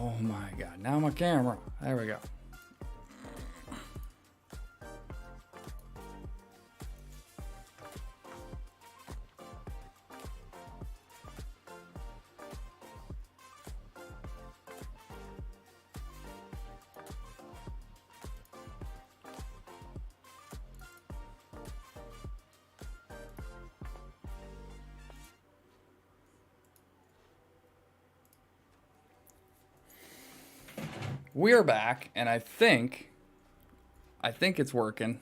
Oh my god, now my camera. There we go. We're back, and I think it's working.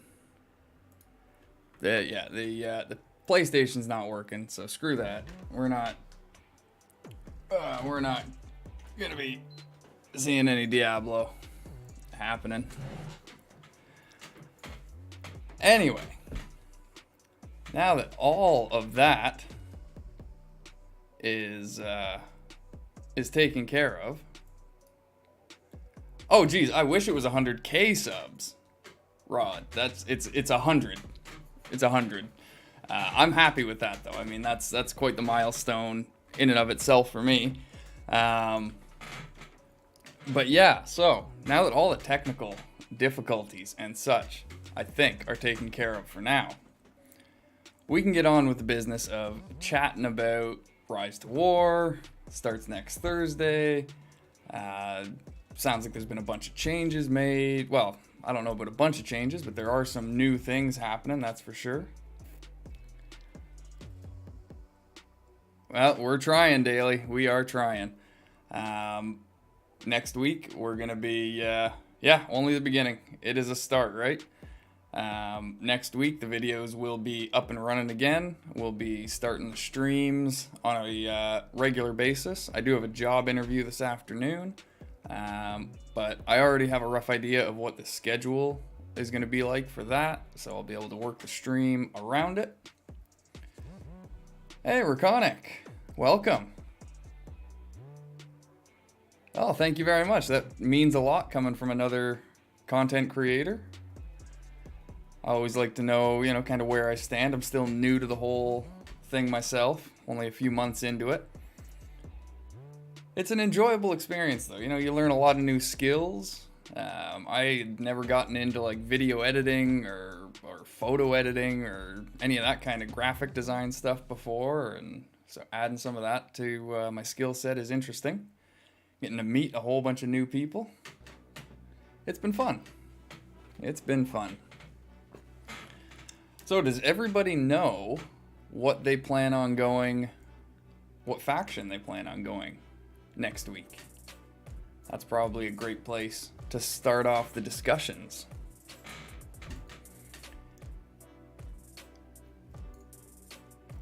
The PlayStation's not working, so screw that. We're not gonna be seeing any Diablo happening. Anyway, now that all of that is taken care of. Oh geez, I wish it was 100K subs, Rod. It's 100. It's 100. I'm happy with that though. I mean, that's quite the milestone in and of itself for me. But yeah, so now that all the technical difficulties and such, I think, are taken care of for now, we can get on with the business of chatting about Rise to War. Starts next Thursday. Sounds like there's been a bunch of changes made. Well, I don't know about a bunch of changes, but there are some new things happening, that's for sure. Well, we're trying, Daily. We are trying. Next week, we're going to be, only the beginning. It is a start, right? Next week, the videos will be up and running again. We'll be starting the streams on a regular basis. I do have a job interview this afternoon. But I already have a rough idea of what the schedule is going to be like for that, so I'll be able to work the stream around it. Hey, Raconic, welcome. Oh, thank you very much. That means a lot coming from another content creator. I always like to know, kind of where I stand. I'm still new to the whole thing myself, only a few months into it. It's an enjoyable experience though. You learn a lot of new skills. I had never gotten into like video editing or photo editing or any of that kind of graphic design stuff before. And so adding some of that to my skill set is interesting. Getting to meet a whole bunch of new people. It's been fun. It's been fun. So does everybody know what they plan on going, what faction they plan on going next week? That's probably a great place to start off the discussions.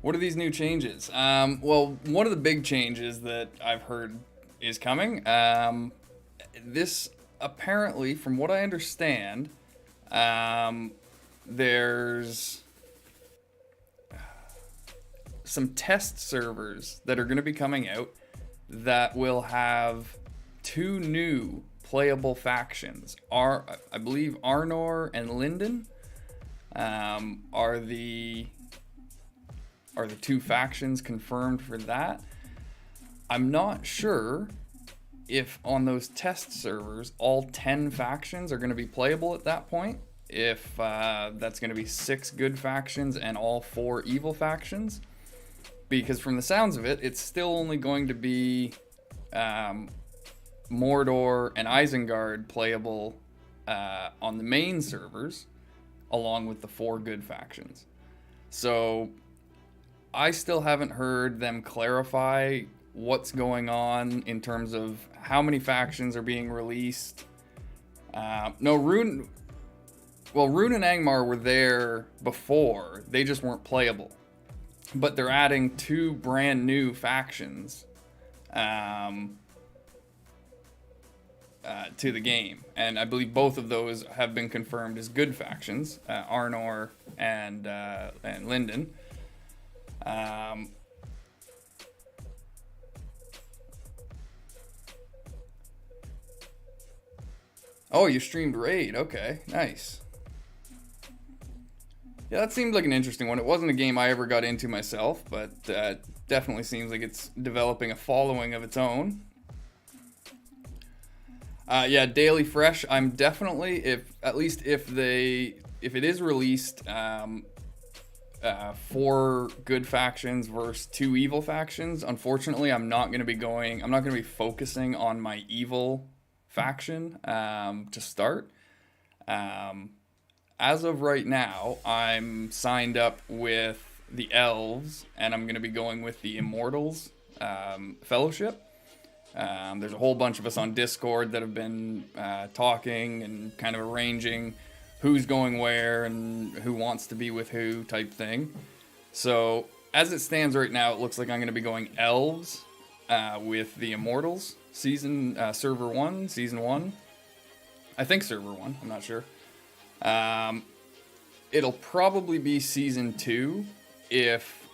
What are these new changes? Well, one of the big changes that I've heard is coming. This apparently, from what I understand, there's some test servers that are going to be coming out that will have 2 new playable factions. I believe Arnor and Linden are the 2 factions confirmed for that. I'm not sure if on those test servers all 10 factions are going to be playable at that point. If that's going to be 6 good factions and all 4 evil factions. Because from the sounds of it, it's still only going to be Mordor and Isengard playable on the main servers, along with the 4 good factions. So I still haven't heard them clarify what's going on in terms of how many factions are being released. Rune and Angmar were there before. They just weren't playable. But they're adding 2 brand new factions to the game. And I believe both of those have been confirmed as good factions, Arnor and Linden. Oh, you streamed Raid. Okay, nice. Yeah, that seemed like an interesting one. It wasn't a game I ever got into myself, but definitely seems like it's developing a following of its own. Yeah, daily fresh. I'm definitely, if it is released, 4 good factions versus 2 evil factions. Unfortunately, I'm not going to be focusing on my evil faction to start. Um, as of right now, I'm signed up with the elves, and I'm going to be going with the immortals fellowship. There's a whole bunch of us on Discord that have been talking and kind of arranging who's going where and who wants to be with who type thing. So as it stands right now, it looks like I'm going to be going elves with the immortals server 1, season 1. I think server 1. I'm not sure. It'll probably be season 2 if,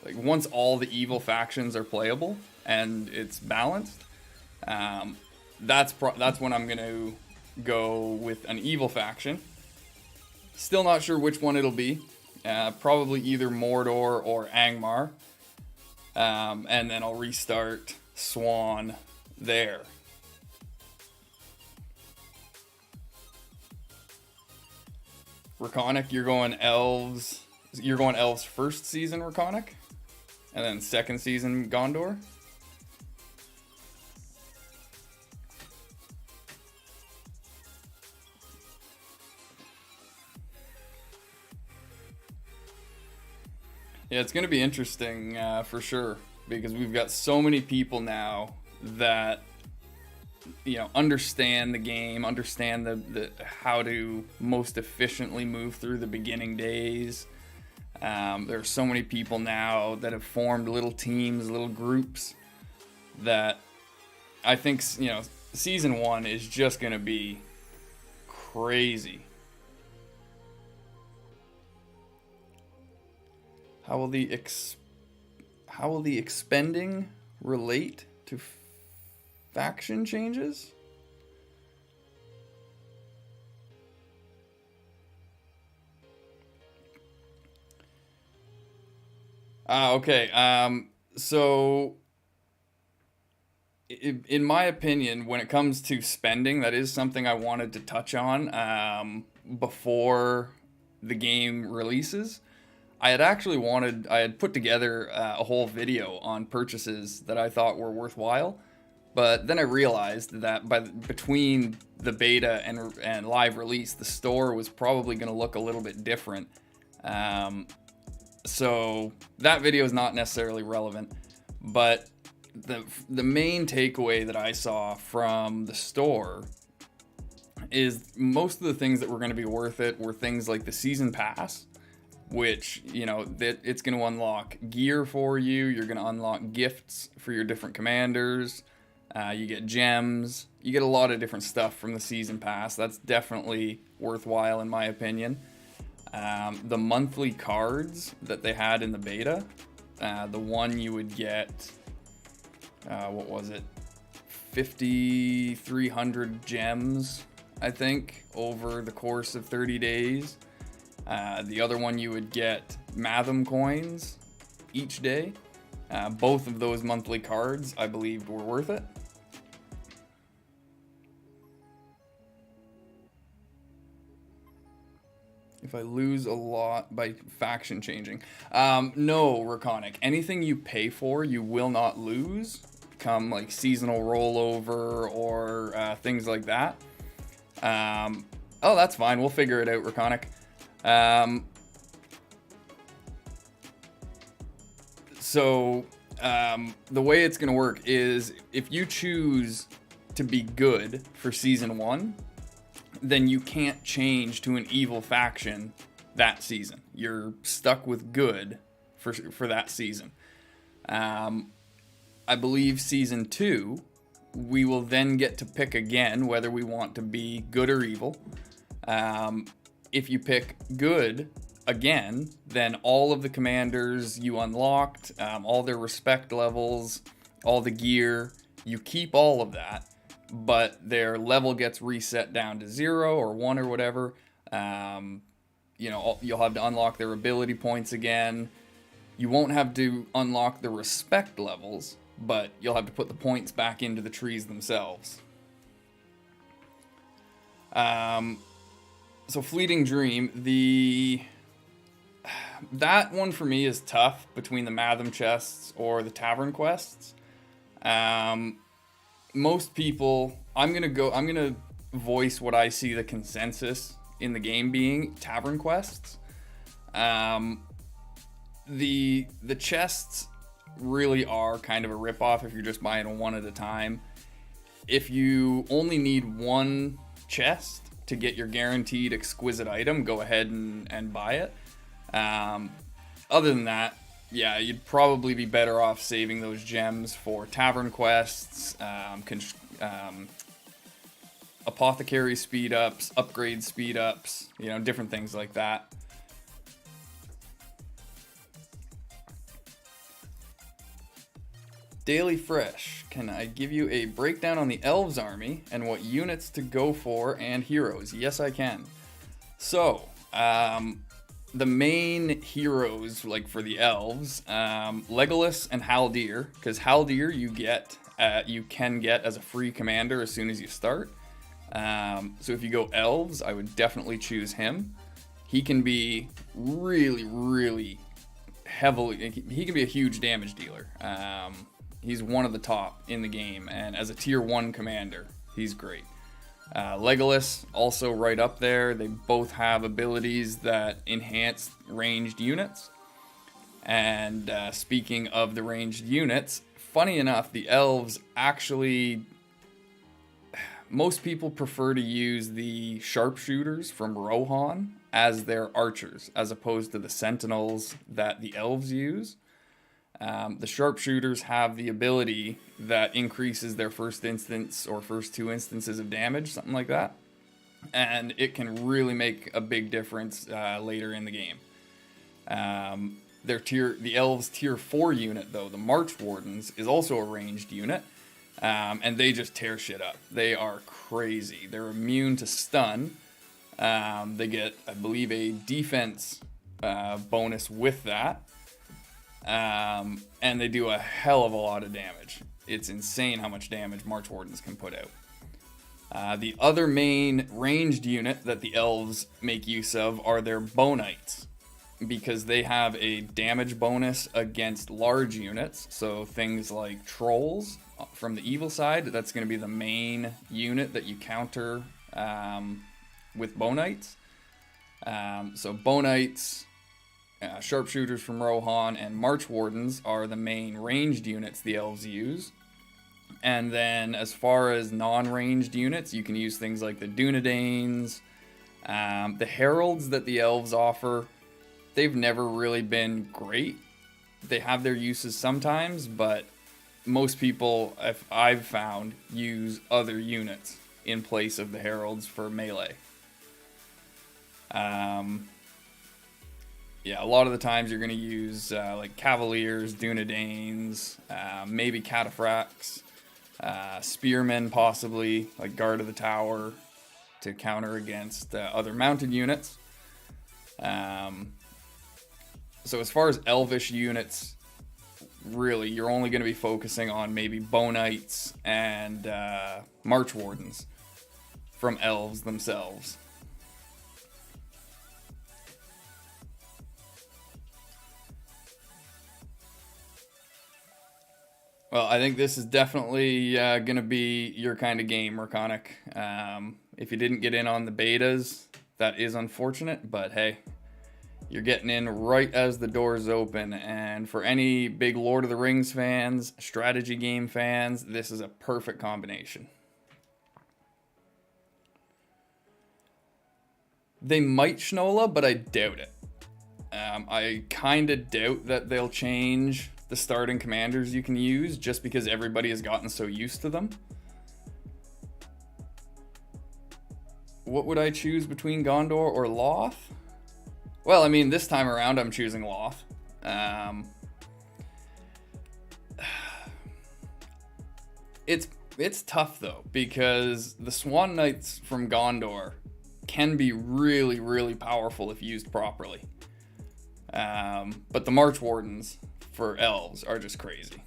like, once all the evil factions are playable and it's balanced. That's when I'm gonna go with an evil faction. Still not sure which one it'll be. Probably either Mordor or Angmar. And then I'll restart Swan there. Raconic, you're going elves. You're going elves first season Raconic, and then second season Gondor. Yeah, it's going to be interesting for sure, because we've got so many people now that understand the game, understand the how to most efficiently move through the beginning days. There are so many people now that have formed little teams, little groups, that I think season 1 is just going to be crazy. How will the expending relate to faction changes? Okay. So, in my opinion, when it comes to spending, that is something I wanted to touch on before the game releases. I had put together a whole video on purchases that I thought were worthwhile, but then I realized that between the beta and live release, the store was probably going to look a little bit different. So that video is not necessarily relevant, but the main takeaway that I saw from the store is most of the things that were going to be worth it were things like the season pass, which, that it's going to unlock gear for you. You're going to unlock gifts for your different commanders. You get gems. You get a lot of different stuff from the season pass. That's definitely worthwhile in my opinion. The monthly cards that they had in the beta, the one you would get, what was it? 5,300 gems, I think, over the course of 30 days. The other one you would get Matham coins each day. Both of those monthly cards, I believed, were worth it. If I lose a lot by faction changing. No, Raconic. Anything you pay for, you will not lose. Come like seasonal rollover or things like that. Oh, that's fine. We'll figure it out, Raconic. The way it's going to work is if you choose to be good for season 1, then you can't change to an evil faction that season. You're stuck with good for that season. I believe season 2, we will then get to pick again whether we want to be good or evil. If you pick good again, then all of the commanders you unlocked, all their respect levels, all the gear, you keep all of that, but their level gets reset down to 0 or 1 or whatever. You'll have to unlock their ability points again. You won't have to unlock the respect levels, but you'll have to put the points back into the trees themselves. So Fleeting Dream, that one for me is tough between the Matham chests or the Tavern quests. Most people, I'm gonna voice what I see the consensus in the game being Tavern quests. The chests really are kind of a ripoff if you're just buying one at a time. If you only need one chest to get your guaranteed exquisite item, go ahead and buy it. Other than that, yeah, you'd probably be better off saving those gems for tavern quests, apothecary speed ups, upgrade speed ups, different things like that. Daily Fresh, can I give you a breakdown on the Elves army and what units to go for and heroes? Yes, I can. So, the main heroes, like for the Elves, Legolas and Haldir, because Haldir you can get as a free commander as soon as you start. So if you go Elves, I would definitely choose him. He can be really, really heavily, he can be a huge damage dealer. He's one of the top in the game, and as a tier 1 commander, he's great. Legolas, also right up there. They both have abilities that enhance ranged units. And speaking of the ranged units, funny enough, the Elves actually, most people prefer to use the sharpshooters from Rohan as their archers, as opposed to the sentinels that the Elves use. The sharpshooters have the ability that increases their first instance or first 2 instances of damage, something like that. And it can really make a big difference later in the game. The Elves tier 4 unit, though, the March Wardens, is also a ranged unit. And they just tear shit up. They are crazy. They're immune to stun. They get, I believe, a defense bonus with that. And they do a hell of a lot of damage. It's insane how much damage March Wardens can put out. The other main ranged unit that the Elves make use of are their Bonites, because they have a damage bonus against large units. So things like trolls from the evil side, that's going to be the main unit that you counter with Bonites. So Bonites, sharpshooters from Rohan, and March Wardens are the main ranged units the Elves use. And then as far as non-ranged units, you can use things like the Dunedains, the Heralds that the Elves offer. They've never really been great. They have their uses sometimes, but most people, I've found, use other units in place of the Heralds for melee. Yeah, a lot of the times you're going to use like Cavaliers, Dunedains, maybe Cataphracts, Spearmen possibly, like Guard of the Tower, to counter against other mounted units. So as far as Elvish units, really, you're only going to be focusing on maybe Bonites and March Wardens from Elves themselves. Well, I think this is definitely going to be your kind of game, Rakonic. If you didn't get in on the betas, that is unfortunate, but hey, you're getting in right as the doors open. And for any big Lord of the Rings fans, strategy game fans, this is a perfect combination. They might Shnola, but I doubt it. I kind of doubt that they'll change the starting commanders you can use, just because everybody has gotten so used to them. What would I choose between Gondor or Loth? Well, I mean, this time around I'm choosing Loth. It's tough though, because the Swan Knights from Gondor can be really, really powerful if used properly. But the March Wardens for Elves are just crazy.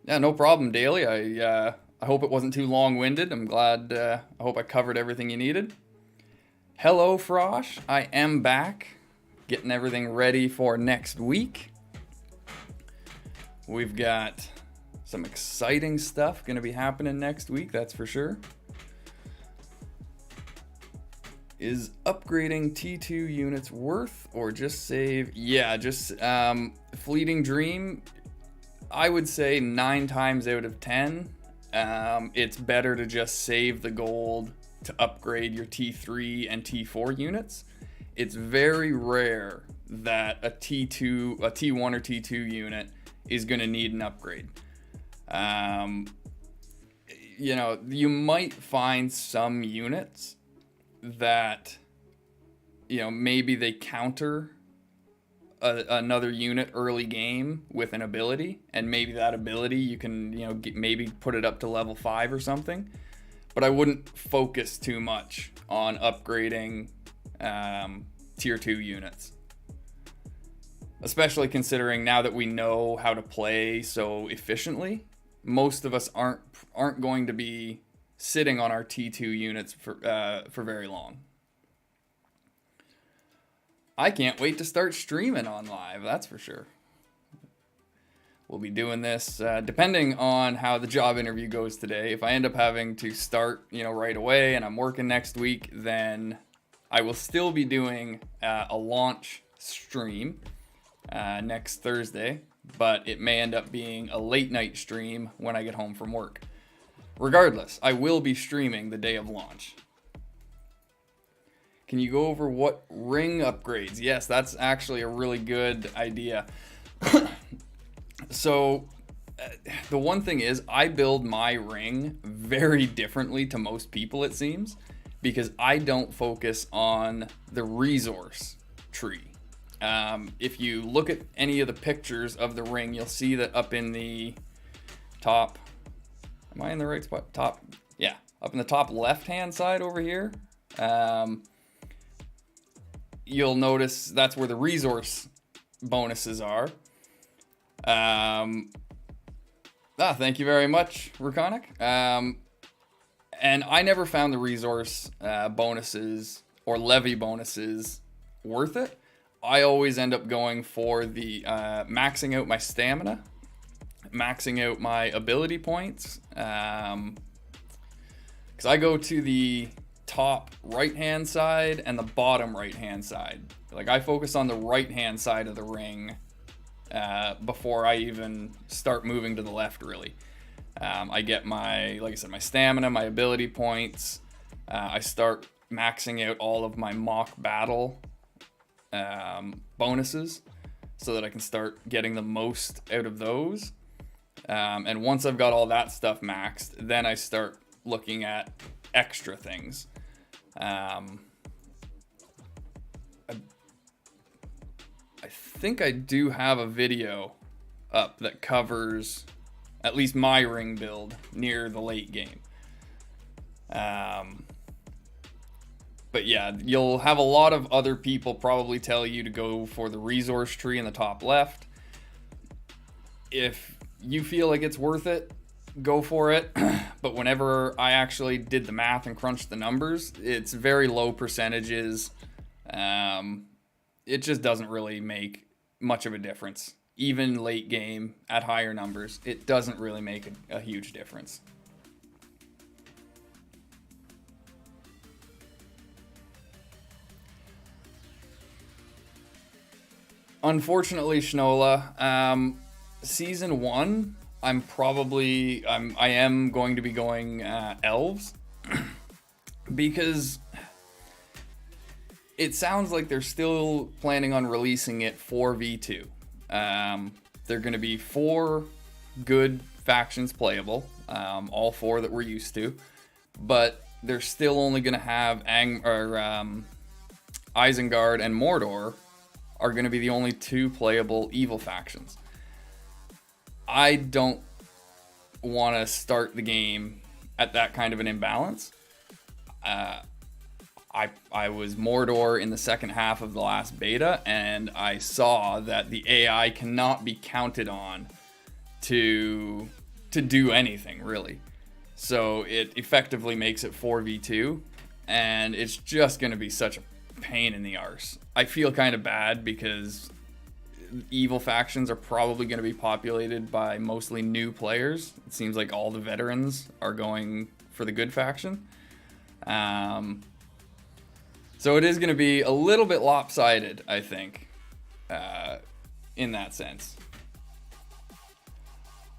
Yeah, no problem, Daily. I I hope it wasn't too long-winded. I'm glad, I hope I covered everything you needed. Hello, Frosh. I am back, getting everything ready for next week. We've got some exciting stuff going to be happening next week, that's for sure. Is upgrading T2 units worth or just save? Yeah, just Fleeting Dream, I would say 9 times out of 10, it's better to just save the gold to upgrade your T3 and T4 units. It's very rare that a T1 or T2 unit is going to need an upgrade. You know, you might find some units that, you know, maybe they counter another unit early game with an ability, and maybe that ability you can, you know, maybe put it up to level 5 or something. But I wouldn't focus too much on upgrading tier 2 units, especially considering now that we know how to play so efficiently. Most of us aren't going to be sitting on our T2 units for very long. I can't wait to start streaming on live, that's for sure. We'll be doing this depending on how the job interview goes today. If I end up having to start, you know, right away and I'm working next week, then I will still be doing a launch stream next Thursday, but it may end up being a late night stream when I get home from work. Regardless, I will be streaming the day of launch. Can you go over what ring upgrades? Yes, that's actually a really good idea. So, the one thing is, I build my ring very differently to most people, it seems, because I don't focus on the resource tree. If you look at any of the pictures of the ring, you'll see that up in the top, am I in the right spot? Top, yeah, up in the top left-hand side over here, you'll notice that's where the resource bonuses are. Thank you very much, Rukonic. And I never found the resource bonuses or levy bonuses worth it. I always end up going for the maxing out my stamina, maxing out my ability points. Because I go to the top right-hand side and the bottom right-hand side. Like, I focus on the right-hand side of the ring before I even start moving to the left, really. I get my, like I said, my stamina, my ability points. I start maxing out all of my mock battle bonuses so that I can start getting the most out of those. And once I've got all that stuff maxed, then I start looking at extra things. I think I do have a video up that covers at least my ring build near the late game. But yeah, you'll have a lot of other people probably tell you to go for the resource tree in the top left. If you feel like it's worth it, go for it. But whenever I actually did the math and crunched the numbers, it's very low percentages. It just doesn't really make much of a difference. Even late game at higher numbers, it doesn't really make a huge difference. Unfortunately, Shnola, season 1, I am going to be going elves because it sounds like they're still planning on releasing it for V2. They're going to be 4 good factions playable, all 4 that we're used to, but they're still only going to have Isengard and Mordor are going to be the only 2 playable evil factions. I don't want to start the game at that kind of an imbalance. I was Mordor in the second half of the last beta, and I saw that the AI cannot be counted on to do anything, really. So it effectively makes it 4v2, and it's just going to be such a pain in the arse. I feel kind of bad because evil factions are probably going to be populated by mostly new players. It seems like all the veterans are going for the good faction. So it is going to be a little bit lopsided, I think, in that sense.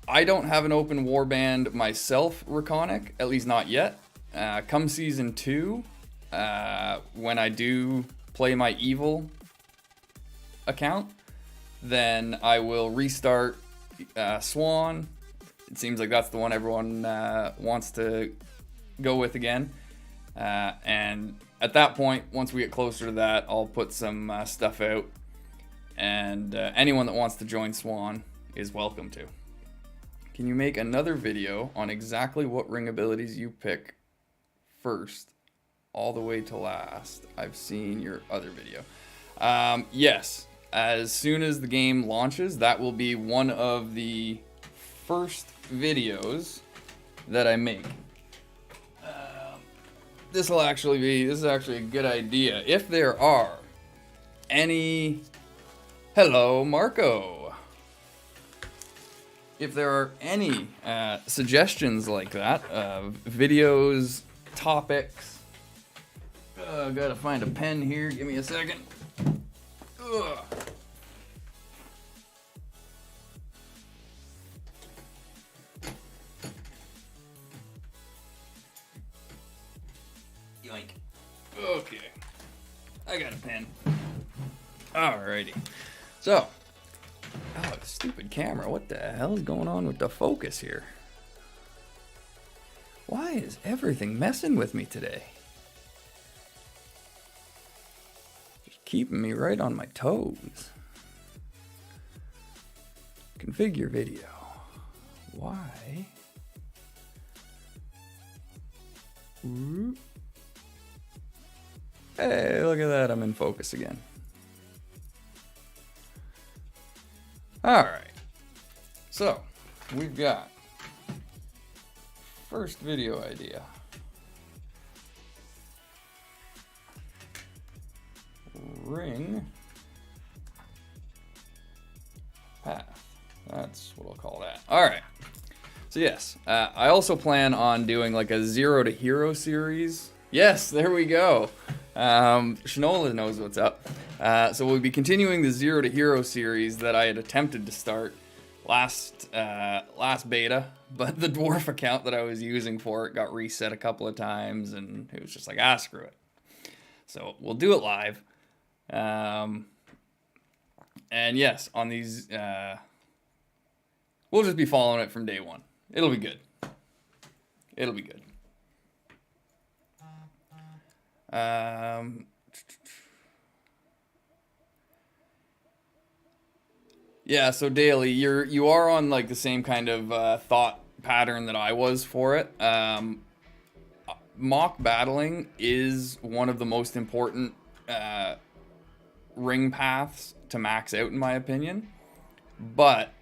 I don't have an open warband myself, Raconic, at least not yet. Come Season 2, when I do play my evil account, then I will restart Swan. It seems like that's the one everyone wants to go with again. And at that point, once we get closer to that, I'll put some stuff out. And anyone that wants to join Swan is welcome to. Can you make another video on exactly what ring abilities you pick first all the way to last? I've seen your other video. Yes, as soon as the game launches, that will be one of the first videos that I make. This is actually a good idea. If there are any, hello Marco. If there are any suggestions like that, videos, topics, gotta find a pen here, give me a second. Ugh. Yoink. Okay. I got a pen. Alrighty. So. Oh, stupid camera. What the hell is going on with the focus here? Why is everything messing with me today? Just keeping me right on my toes. Configure video. Why? Ooh. Hey, look at that. I'm in focus again. Alright. So, we've got first video idea. Ring path. That's what I'll call that. Alright. So yes, I also plan on doing like a 0 to Hero series. Yes, there we go. Shinola knows what's up. So we'll be continuing the 0 to Hero series that I had attempted to start last beta, but the dwarf account that I was using for it got reset a couple of times, and it was just like, screw it. So we'll do it live. And yes, on these, we'll just be following it from day one. It'll be good. It'll be good. Yeah, so Daily, you are on like the same kind of thought pattern that I was for it. Mock battling is one of the most important ring paths to max out, in my opinion. But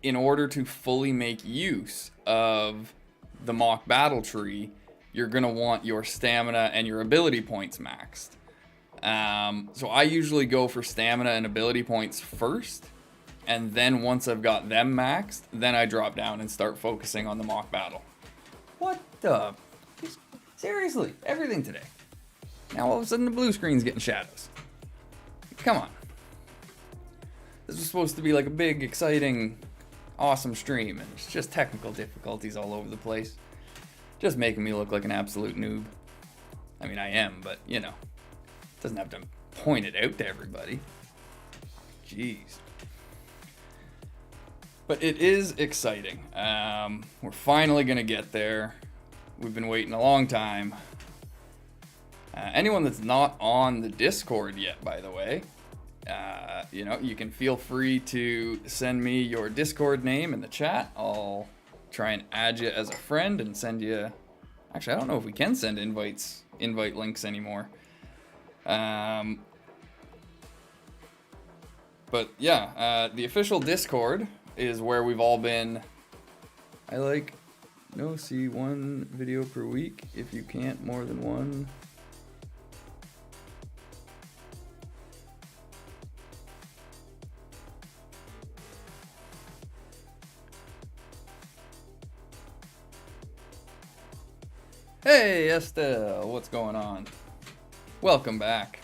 in order to fully make use of the mock battle tree, you're going to want your stamina and your ability points maxed. So I usually go for stamina and ability points first, and then once I've got them maxed, then I drop down and start focusing on the mock battle. What the? Seriously, everything today. Now all of a sudden the blue screen's getting shadows. Come on. This was supposed to be like a big, exciting, awesome stream, and it's just technical difficulties all over the place. Just making me look like an absolute noob. I mean, I am, but, you know, doesn't have to point it out to everybody. Jeez. But it is exciting. We're finally going to get there. We've been waiting a long time. Anyone that's not on the Discord yet, by the way, you know, you can feel free to send me your Discord name in the chat. I'll try and add you as a friend and send you. Actually, I don't know if we can send invite links anymore. But yeah, the official Discord is where we've all been. I like No, see, 1 video per week. If you can't, more than 1. Hey, Estelle, what's going on? Welcome back.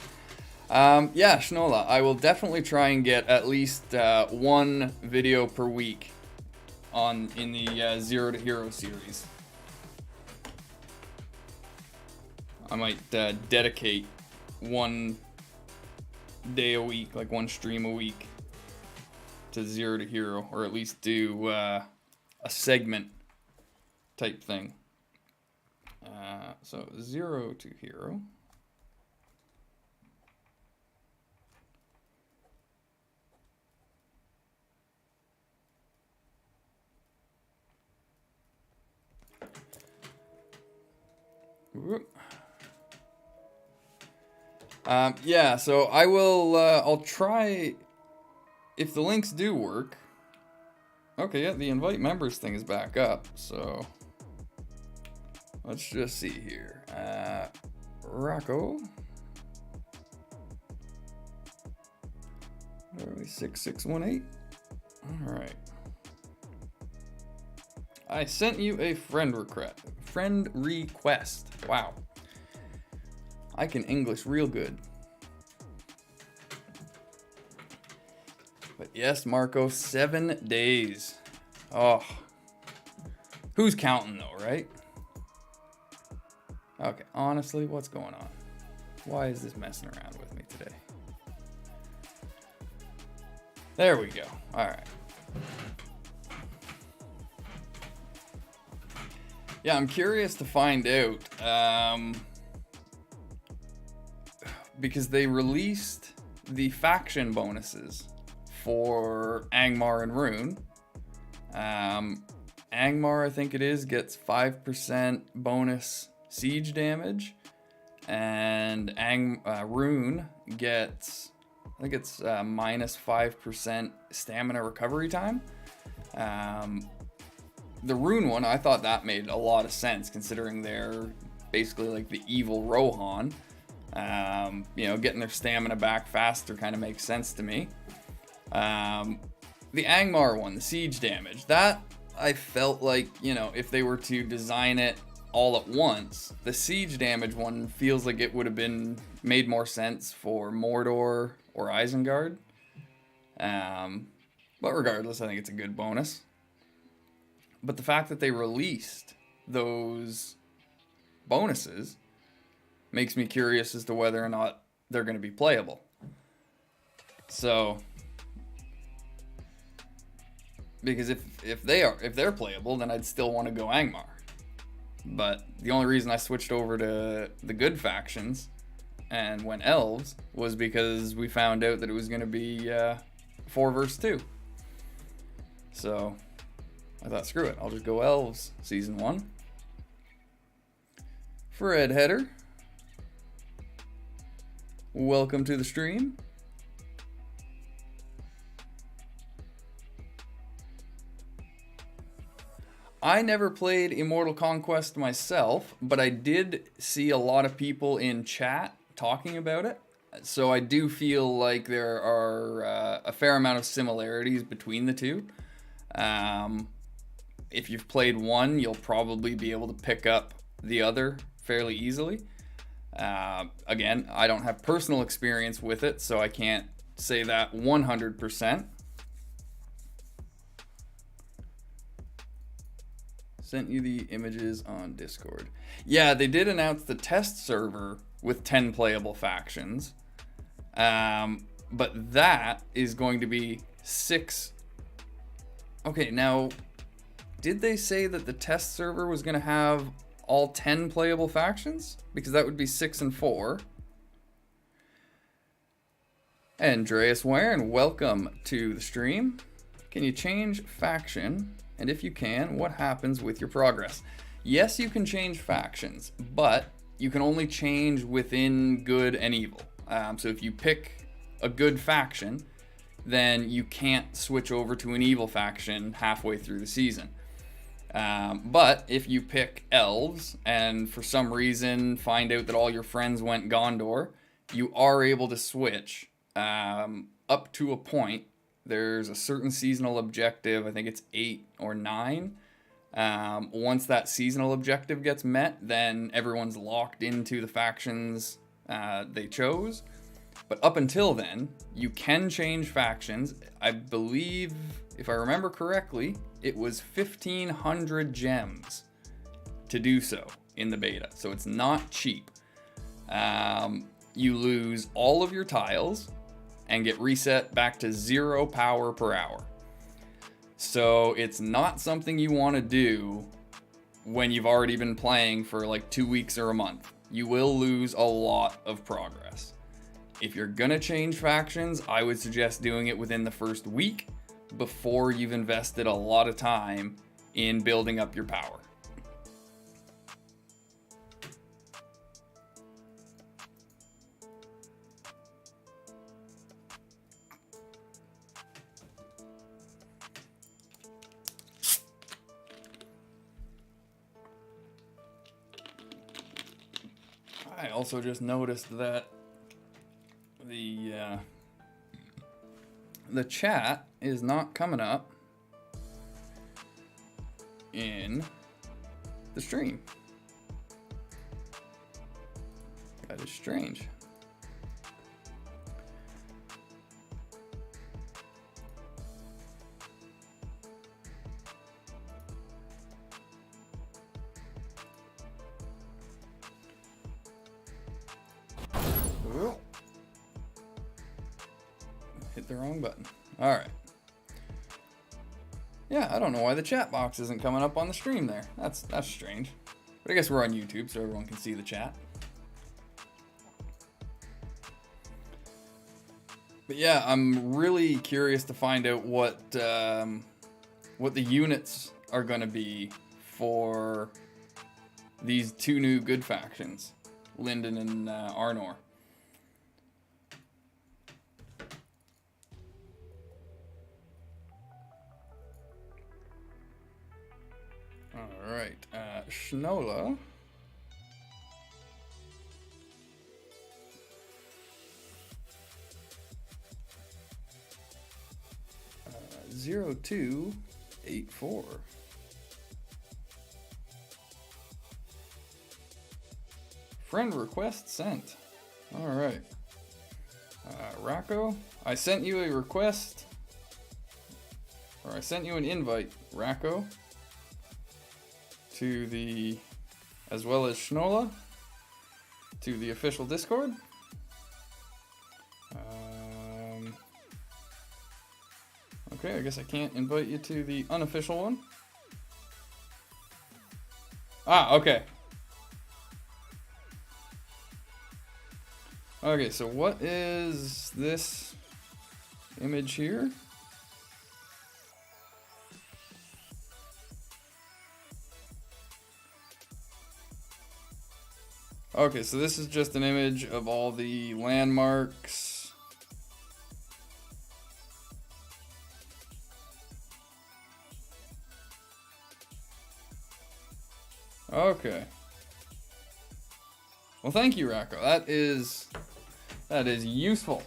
Yeah, Shnola, I will definitely try and get at least 1 video per week in the Zero to Hero series. I might dedicate 1 day a week, like 1 stream a week, to Zero to Hero, or at least do a segment type thing. So Zero to Hero. Yeah, so I will, I'll try, if the links do work. Okay, yeah, the invite members thing is back up, so let's just see here. Rocco. Where are we? 6618. All right. I sent you a friend request. Wow. I can English real good. But yes, Marco, 7 days. Oh. Who's counting though, right? Okay, honestly, what's going on? Why is this messing around with me today? There we go. All right. Yeah, I'm curious to find out, because they released the faction bonuses for Angmar and Rune. Angmar, I think it is, gets 5% bonus siege damage, and Rune gets, I think it's minus 5% stamina recovery time. The Rune one, I thought that made a lot of sense, considering they're basically like the evil Rohan. You know, getting their stamina back faster kind of makes sense to me. The Angmar one, the siege damage, that I felt like, you know, if they were to design it all at once, the siege damage one feels like it would have been made more sense for Mordor or Isengard. But regardless, I think it's a good bonus. But the fact that they released those bonuses makes me curious as to whether or not they're going to be playable. So, because if they're playable, then I'd still want to go Angmar. But the only reason I switched over to the good factions and went elves was because we found out that it was going to be 4 versus 2. So I thought, screw it, I'll just go elves season 1. Fred Header, welcome to the stream. I never played Immortal Conquest myself, but I did see a lot of people in chat talking about it. So I do feel like there are a fair amount of similarities between the two. If you've played one, you'll probably be able to pick up the other fairly easily. Again, I don't have personal experience with it, so I can't say that 100%. Sent you the images on Discord. Yeah, they did announce the test server with 10 playable factions. But that is going to be 6. Okay, now, did they say that the test server was going to have all 10 playable factions? Because that would be 6 and 4. Andreas Warren, welcome to the stream. Can you change faction? And if you can, what happens with your progress? Yes, you can change factions, but you can only change within good and evil. So if you pick a good faction, then you can't switch over to an evil faction halfway through the season. But if you pick elves and for some reason find out that all your friends went Gondor, you are able to switch up to a point. There's a certain seasonal objective, I think it's 8 or 9. Once that seasonal objective gets met, then everyone's locked into the factions they chose. But up until then, you can change factions. I believe, if I remember correctly, it was 1,500 gems to do so in the beta. So it's not cheap. You lose all of your tiles and get reset back to 0 power per hour. So it's not something you want to do when you've already been playing for like 2 weeks or a month. You will lose a lot of progress. If you're gonna change factions, I would suggest doing it within the first week before you've invested a lot of time in building up your power. I also just noticed that the chat is not coming up in the stream. That is strange. Hit the wrong button. All right. Yeah, I don't know why the chat box isn't coming up on the stream there. That's strange. But I guess we're on YouTube, so everyone can see the chat. But yeah, I'm really curious to find out what the units are going to be for these 2 new good factions, Linden and Arnor. All right, Schnola. 0284. Friend request sent. All right. Racco, I sent you a request, or I sent you an invite, Racco, to the, as well as Schnola, to the official Discord. Okay, I guess I can't invite you to the unofficial one. Ah, okay. Okay, so what is this image here? Okay, so this is just an image of all the landmarks. Okay. Well, thank you, Racco. That is useful.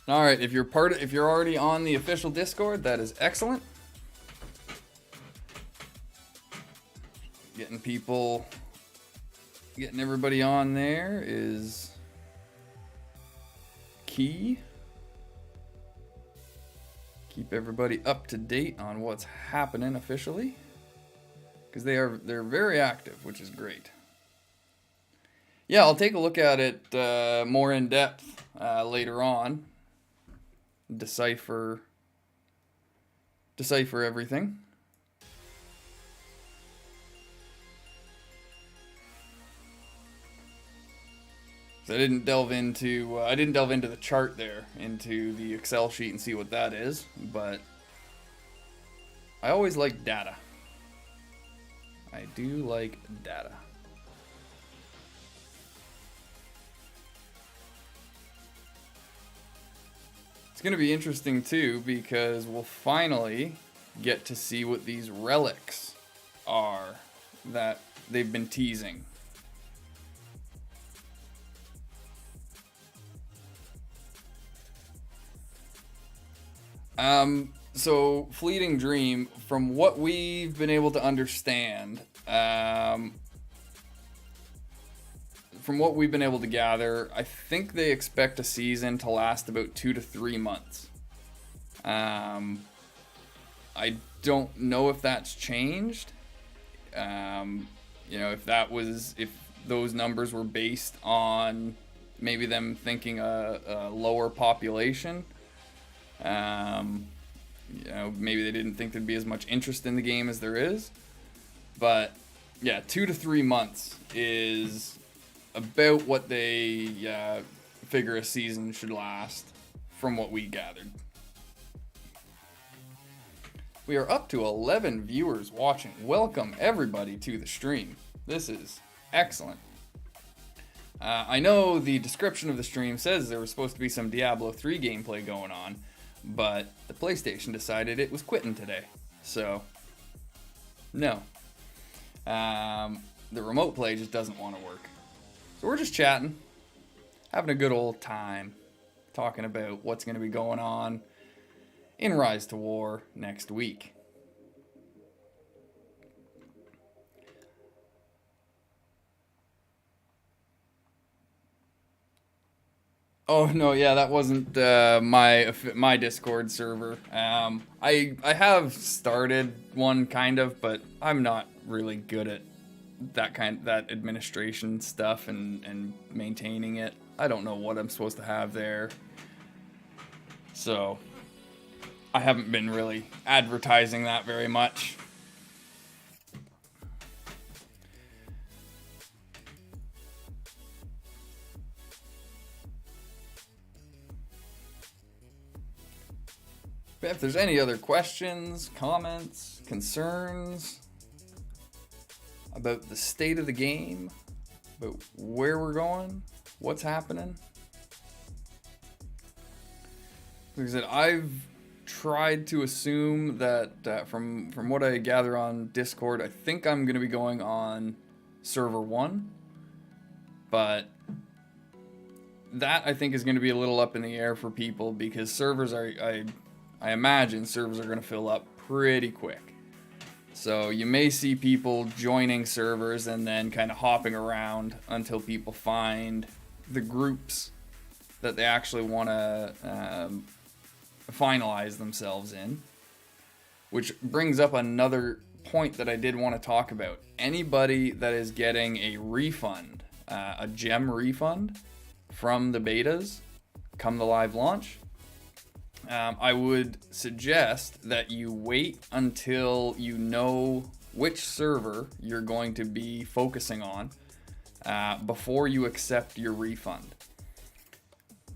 All right, if you're already on the official Discord, that is excellent. Getting everybody on there is key. Keep everybody up to date on what's happening officially, because they're very active, which is great. Yeah, I'll take a look at it more in depth later on. Decipher everything. So I didn't delve into the chart there, into the Excel sheet and see what that is, but I always like data. I do like data. It's It's going to be interesting too, because we'll finally get to see what these relics are that they've been teasing. So Fleeting Dream, from what we've been able to understand, from what we've been able to gather, I think they expect a season to last about 2 to 3 months. I don't know if that's changed. If those numbers were based on maybe them thinking a lower population. Maybe they didn't think there'd be as much interest in the game as there is. But yeah, 2 to 3 months is about what they figure a season should last, from what we gathered. We are up to 11 viewers watching. Welcome everybody to the stream. This is excellent. I know the description of the stream says there was supposed to be some Diablo 3 gameplay going on, but the PlayStation decided it was quitting today. So, no. The remote play just doesn't want to work. So we're just chatting, having a good old time, talking about what's going to be going on in Rise to War next week. Oh no, yeah, that wasn't my Discord server. I have started one kind of, but I'm not really good at that administration stuff and maintaining it. I don't know what I'm supposed to have there. So I haven't been really advertising that very much. If there's any other questions, comments, concerns about the state of the game, about where we're going, what's happening. Like I said, I've tried to assume that from what I gather on Discord, I think I'm going to be going on server 1, but that I think is going to be a little up in the air for people, because servers I imagine servers are going to fill up pretty quick. So you may see people joining servers and then kind of hopping around until people find the groups that they actually want to finalize themselves in. Which brings up another point that I did want to talk about. Anybody that is getting a refund, a gem refund from the betas come the live launch, I would suggest that you wait until you know which server you're going to be focusing on before you accept your refund.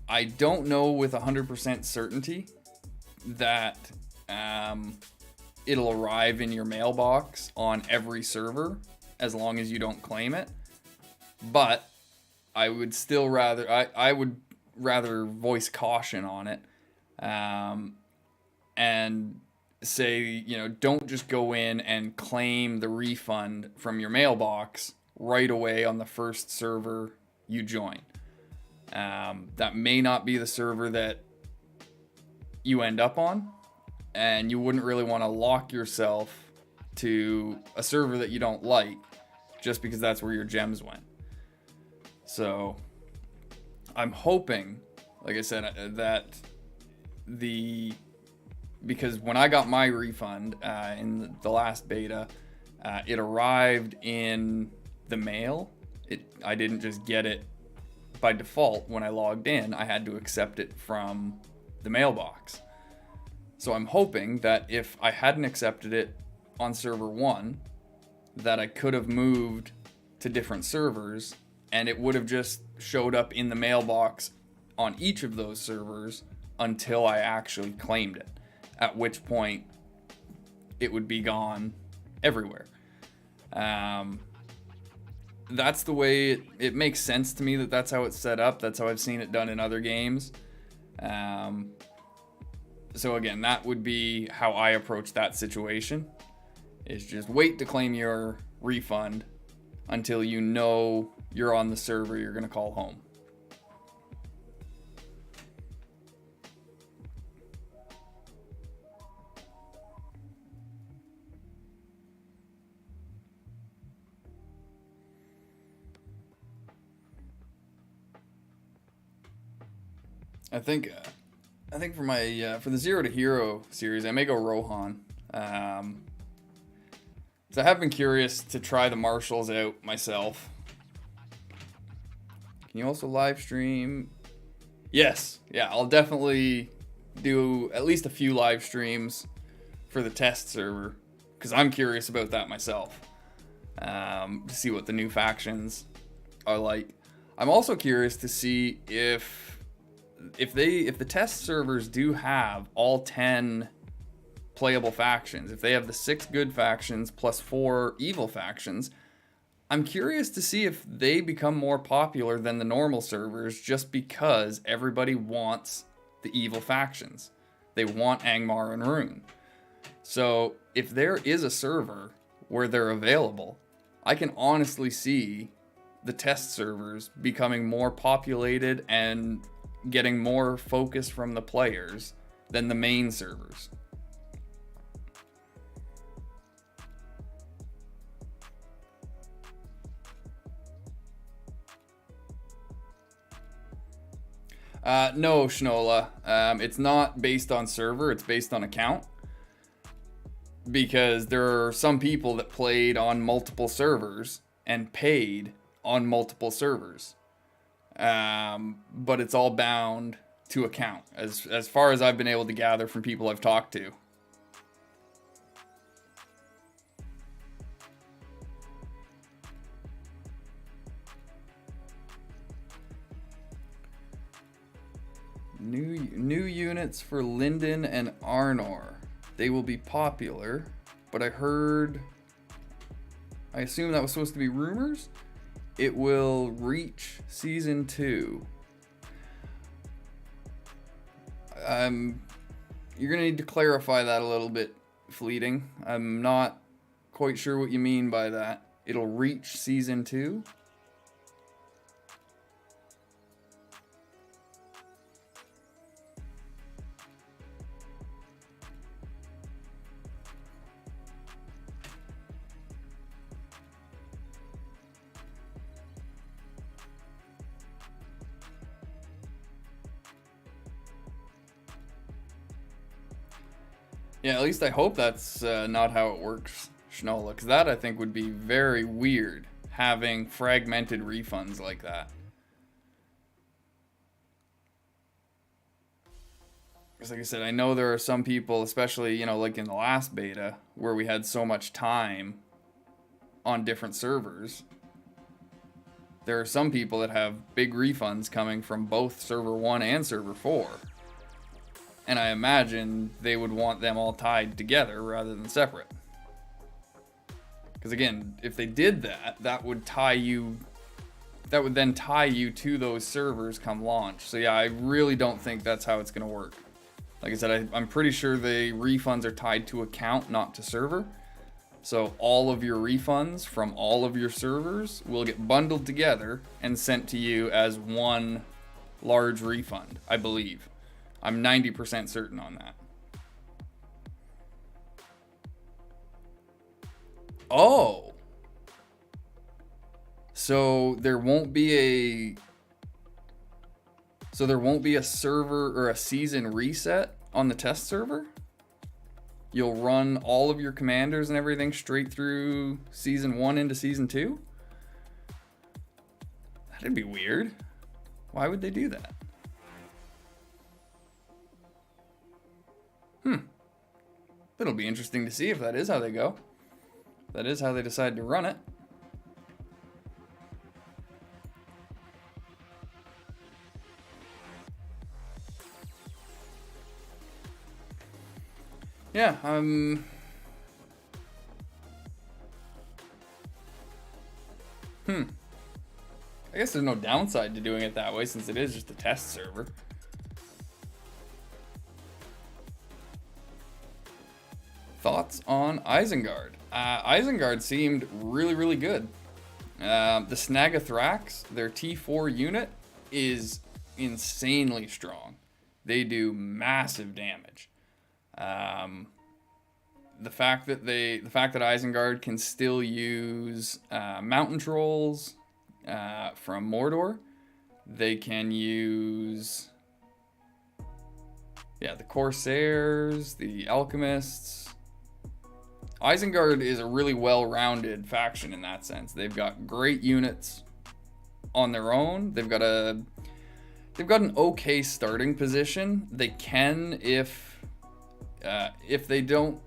I don't know with 100% certainty that it'll arrive in your mailbox on every server as long as you don't claim it, but I would still I would rather voice caution on it. And say, don't just go in and claim the refund from your mailbox right away on the first server you join. That may not be the server that you end up on, and you wouldn't really want to lock yourself to a server that you don't like just because that's where your gems went. So I'm hoping, like I said, that because when I got my refund in the last beta, it arrived in the mail. I didn't just get it by default when I logged in. I had to accept it from the mailbox. So I'm hoping that if I hadn't accepted it on server 1, that I could have moved to different servers and it would have just showed up in the mailbox on each of those servers until I actually claimed it, at which point it would be gone everywhere. That's the way it makes sense to me that's how it's set up. That's how I've seen it done in other games. So again, that would be how I approach that situation, is just wait to claim your refund until you know you're on the server you're going to call home. I think for my for the Zero to Hero series, I may go Rohan. So I have been curious to try the marshals out myself. Can you also live stream? Yes, yeah, I'll definitely do at least a few live streams for the test server, because I'm curious about that myself, to see what the new factions are like. I'm also curious to see if the test servers do have all 10 playable factions, if they have the 6 good factions plus 4 evil factions, I'm curious to see if they become more popular than the normal servers just because everybody wants the evil factions. They want Angmar and Rune. So if there is a server where they're available, I can honestly see the test servers becoming more populated and getting more focus from the players than the main servers. No, Shnola. It's not based on server, it's based on account. Because there are some people that played on multiple servers and paid on multiple servers. But it's all bound to account, as far as I've been able to gather from people I've talked to. New units for Linden and Arnor. They will be popular, but I assume that was supposed to be rumors? It will reach Season 2. You're going to need to clarify that a little bit, Fleeting. I'm not quite sure what you mean by that. It'll reach Season 2? Yeah, at least I hope that's not how it works, Shnola, because that I think would be very weird, having fragmented refunds like that. Because like I said, I know there are some people, especially, like in the last beta, where we had so much time on different servers. There are some people that have big refunds coming from both server 1 and server 4. And I imagine they would want them all tied together rather than separate. Because again, if they did that, that would then tie you to those servers come launch. So yeah, I really don't think that's how it's going to work. Like I said, I'm pretty sure the refunds are tied to account, not to server. So all of your refunds from all of your servers will get bundled together and sent to you as one large refund, I believe. I'm 90% certain on that. Oh. So there won't be a server or a season reset on the test server? You'll run all of your commanders and everything straight through Season 1 into Season 2? That'd be weird. Why would they do that? It'll be interesting to see if that is how they go. If that is how they decide to run it. Yeah, I guess there's no downside to doing it that way since it is just a test server. thoughts on Isengard? Isengard seemed really, really good. The Snagathrax, their T4 unit, is insanely strong. They do massive damage. The fact that Isengard can still use mountain trolls from Mordor, they can use the Corsairs, the Alchemists. Isengard is a really well-rounded faction in that sense. They've got great units on their own. They've got an okay starting position. They can, if they don't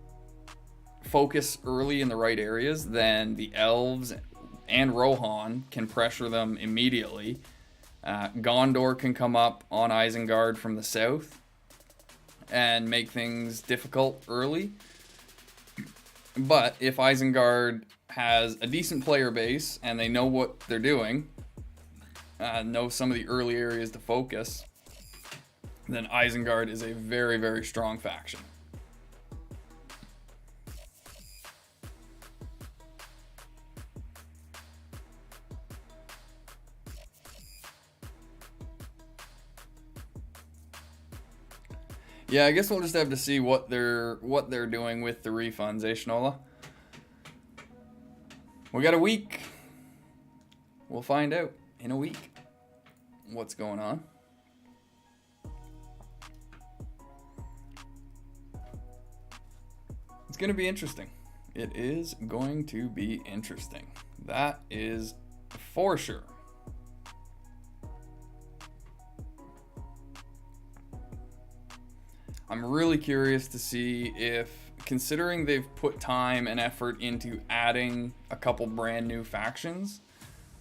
focus early in the right areas, then the elves and Rohan can pressure them immediately. Gondor can come up on Isengard from the south and make things difficult early. But if Isengard has a decent player base and they know what they're doing, know some of the early areas to focus, then Isengard is a very, very strong faction. Yeah, I guess we'll just have to see what they're doing with the refunds, Shinola? We got a week. We'll find out in a week what's going on. It's going to be interesting. It is going to be interesting. That is for sure. I'm really curious to see if, considering they've put time and effort into adding a couple brand new factions,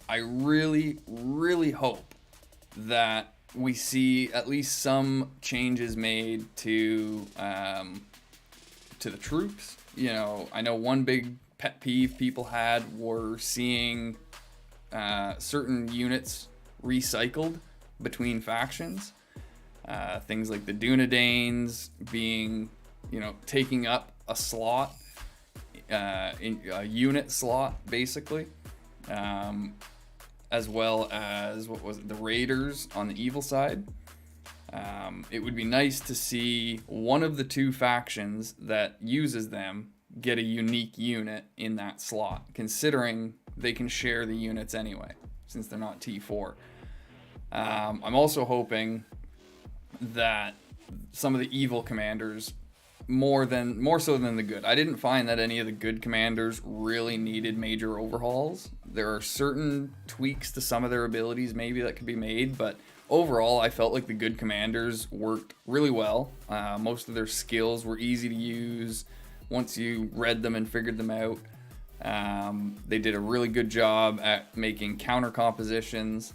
I really, really hope that we see at least some changes made to the troops. You know, I know one big pet peeve people had were seeing certain units recycled between factions. Things like the Dunedains being, taking up a slot, in a unit slot, basically, as well as, the Raiders on the evil side. It would be nice to see one of the two factions that uses them get a unique unit in that slot, considering they can share the units anyway, since they're not T4. I'm also hoping that some of the evil commanders, more so than the good. I didn't find that any of the good commanders really needed major overhauls. There are certain tweaks to some of their abilities maybe that could be made, but overall I felt like the good commanders worked really well. Most of their skills were easy to use once you read them and figured them out. They did a really good job at making counter compositions.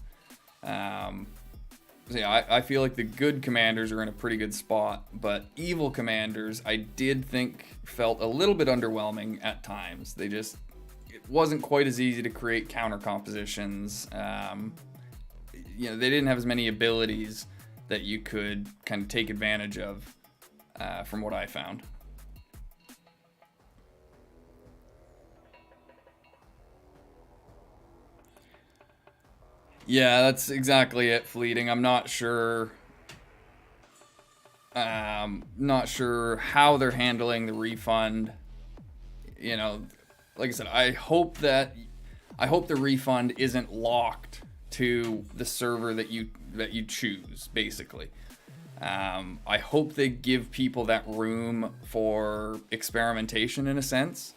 So yeah, I feel like the good commanders are in a pretty good spot, but evil commanders I did think felt a little bit underwhelming at times. It wasn't quite as easy to create counter compositions. They didn't have as many abilities that you could kind of take advantage of, from what I found. Yeah, that's exactly it, Fleeting. I'm not sure how they're handling the refund. Like I said, I hope the refund isn't locked to the server that you choose, basically. I hope they give people that room for experimentation in a sense,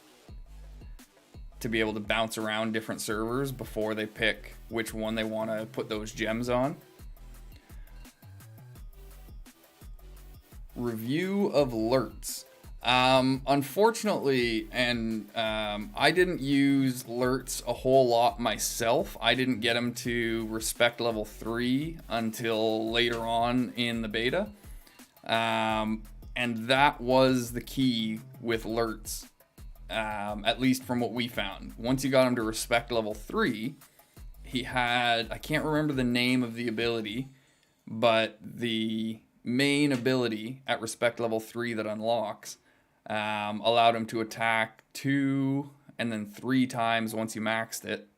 to be able to bounce around different servers before they pick which one they want to put those gems on. Review of LOTRs. Unfortunately, I didn't use LOTRs a whole lot myself. I didn't get them to respect level 3 until later on in the beta. And that was the key with LOTRs. At least from what we found. Once you got him to respect level 3, he had, I can't remember the name of the ability, but the main ability at respect level 3 that unlocks allowed him to attack 2 and then 3 times once you maxed it.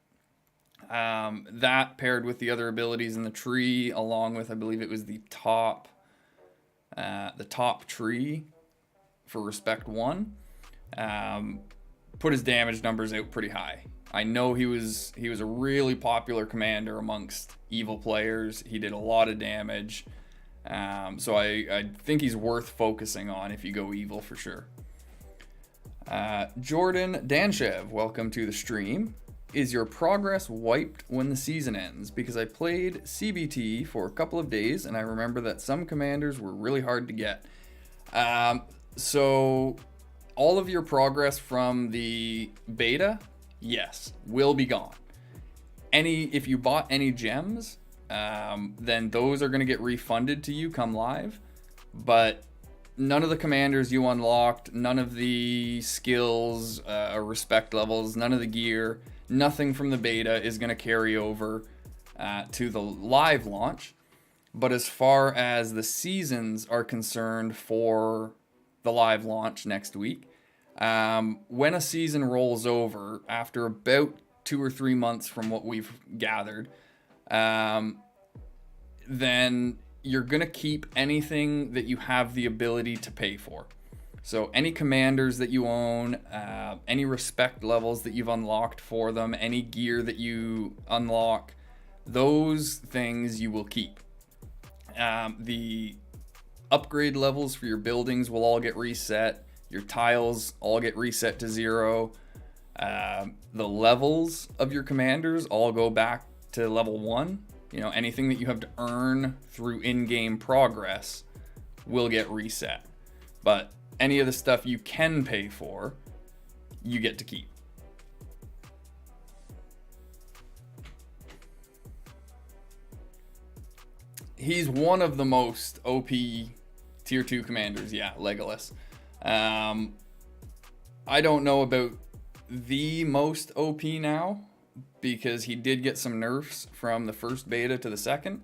That paired with the other abilities in the tree, along with, I believe it was the top tree for Respect 1, put his damage numbers out pretty high. I know he was a really popular commander amongst evil players. He did a lot of damage. So I think he's worth focusing on if you go evil for sure. Jordan Danshev, welcome to the stream. Is your progress wiped when the season ends? Because I played CBT for a couple of days and I remember that some commanders were really hard to get. So all of your progress from the beta, yes, will be gone. If you bought any gems, then those are going to get refunded to you come live. But none of the commanders you unlocked, none of the skills or respect levels, none of the gear, nothing from the beta is going to carry over to the live launch. But as far as the seasons are concerned for the live launch next week, when a season rolls over after about 2 or 3 months from what we've gathered, then you're going to keep anything that you have the ability to pay for. So any commanders that you own, any respect levels that you've unlocked for them, any gear that you unlock, those things you will keep. The upgrade levels for your buildings will all get reset. Your tiles all get reset to 0. The levels of your commanders all go back to level 1. You know, anything that you have to earn through in-game progress will get reset. But any of the stuff you can pay for, you get to keep. He's one of the most OP tier 2 commanders, yeah, Legolas. I don't know about the most OP now, because he did get some nerfs from the first beta to the second,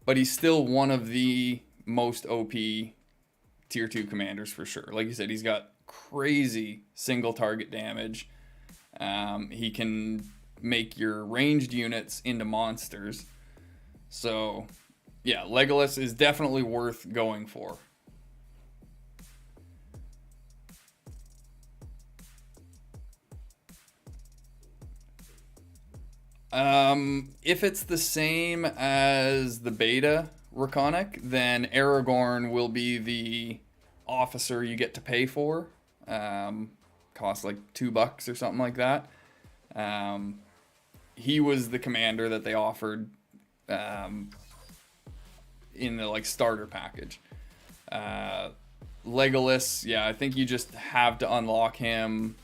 but he's still one of the most OP tier 2 commanders for sure. Like you said, he's got crazy single target damage. He can make your ranged units into monsters. So yeah, Legolas is definitely worth going for. If it's the same as the beta Raconic, then Aragorn will be the officer you get to pay for. Costs like $2 or something like that. He was the commander that they offered in the like starter package. Legolas, yeah, I think you just have to unlock him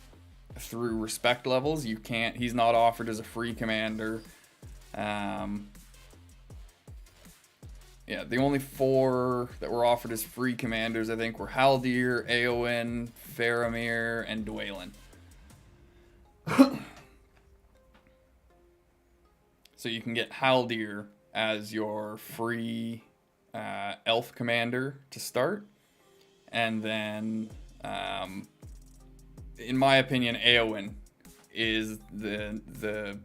through respect levels. You can't, he's not offered as a free commander. Yeah, the only 4 that were offered as free commanders, I think, were Haldir, Éowyn, Faramir, and Dwalin. So you can get Haldir as your free elf commander to start. And then, in my opinion, Éowyn is the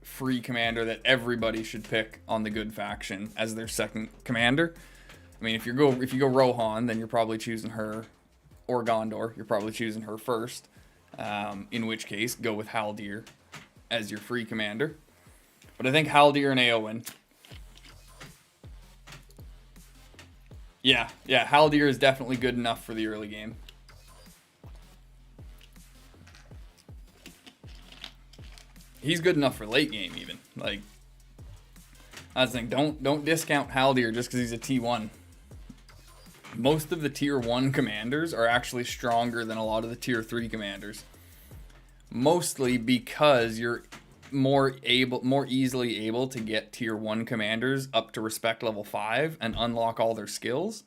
free commander that everybody should pick on the good faction as their second commander. I mean, if you go Rohan, then you're probably choosing her, or Gondor, you're probably choosing her first. In which case, go with Haldir as your free commander. But I think Haldir and Éowyn. Yeah, Haldir is definitely good enough for the early game. He's good enough for late game even. Like, I was thinking, don't discount Haldir just because he's a T1. Most of the tier 1 commanders are actually stronger than a lot of the tier 3 commanders. Mostly because you're more easily able to get tier 1 commanders up to respect level 5 and unlock all their skills,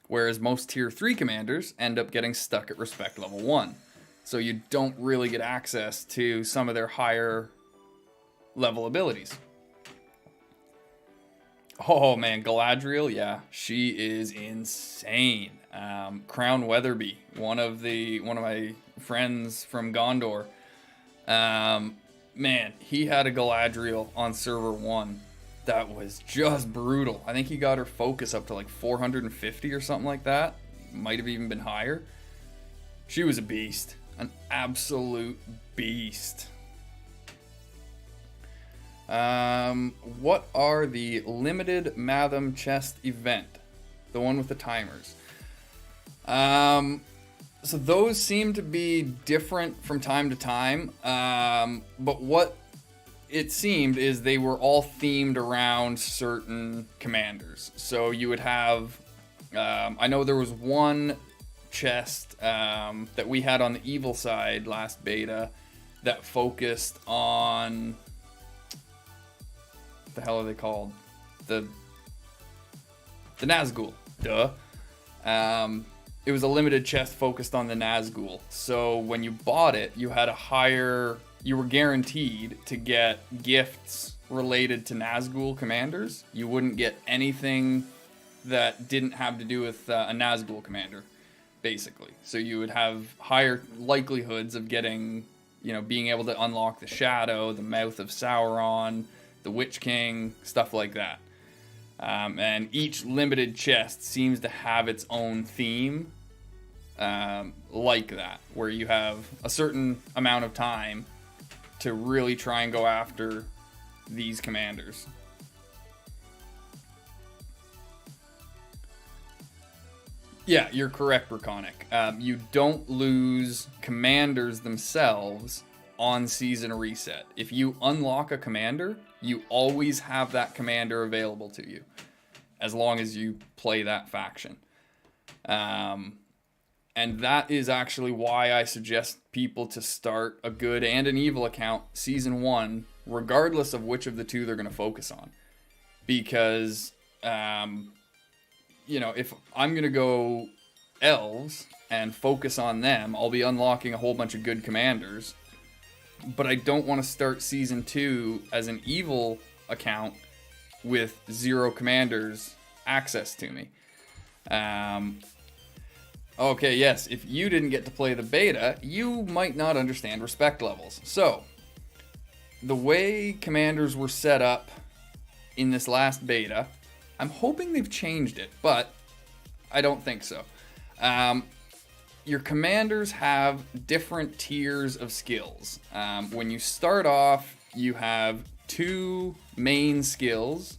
whereas most tier 3 commanders end up getting stuck at respect level 1. So you don't really get access to some of their higher level abilities. Oh man, Galadriel, yeah, she is insane. Crown Weatherby, one of my friends from Gondor. Man, he had a Galadriel on server 1 that was just brutal. I think he got her focus up to like 450 or something like that. Might have even been higher. She was a beast. An absolute beast. What are the limited Matham chest event? The one with the timers. So those seem to be different from time to time. But what it seemed is they were all themed around certain commanders. So you would have, I know there was one chest that we had on the evil side last beta that focused on, what the hell are they called? The Nazgul. Duh. It was a limited chest focused on the Nazgul. So when you bought it, you had a higher, you were guaranteed to get gifts related to Nazgul commanders. You wouldn't get anything that didn't have to do with a Nazgul commander, basically. So you would have higher likelihoods of getting, you know, being able to unlock the Shadow, the Mouth of Sauron, the Witch King, stuff like that. And each limited chest seems to have its own theme, like that, where you have a certain amount of time to really try and go after these commanders. Yeah, you're correct, Braconic. You don't lose commanders themselves on season reset. If you unlock a commander, you always have that commander available to you, as long as you play that faction. And that is actually why I suggest people to start a good and an evil account season 1, regardless of which of the two they're going to focus on. Because, you know, if I'm going to go elves and focus on them, I'll be unlocking a whole bunch of good commanders. But I don't want to start season 2 as an evil account with 0 commanders access to me. Okay, yes, if you didn't get to play the beta, you might not understand respect levels. So, the way commanders were set up in this last beta, I'm hoping they've changed it, but I don't think so. Your commanders have different tiers of skills. When you start off, you have two main skills,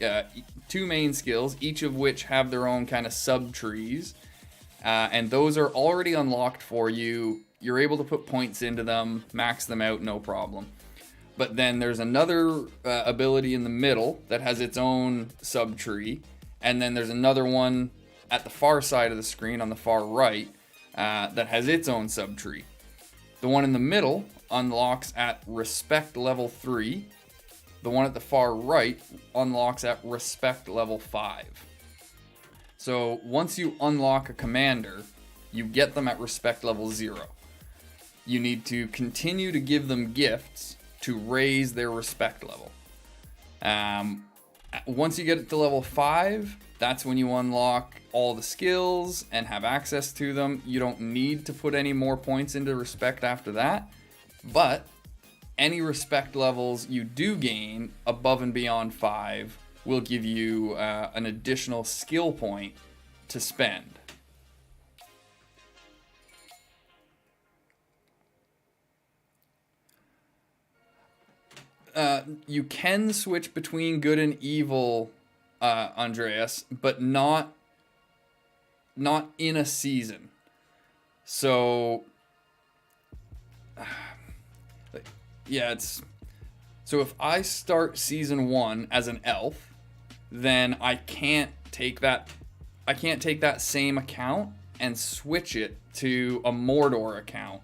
each of which have their own kind of sub-trees. And those are already unlocked for you. You're able to put points into them, max them out, no problem. But then there's another ability in the middle that has its own sub-tree. And then there's another one at the far side of the screen on the far right that has its own sub-tree. The one in the middle unlocks at respect level 3. The one at the far right unlocks at respect level 5. So once you unlock a commander, you get them at respect level 0. You need to continue to give them gifts to raise their respect level. Once you get it to level 5, that's when you unlock all the skills and have access to them. You don't need to put any more points into respect after that, but any respect levels you do gain above and beyond 5 will give you an additional skill point to spend. You can switch between good and evil, Andreas, but not in a season. So, yeah, it's... So if I start season 1 as an elf, then I can't take that same account and switch it to a Mordor account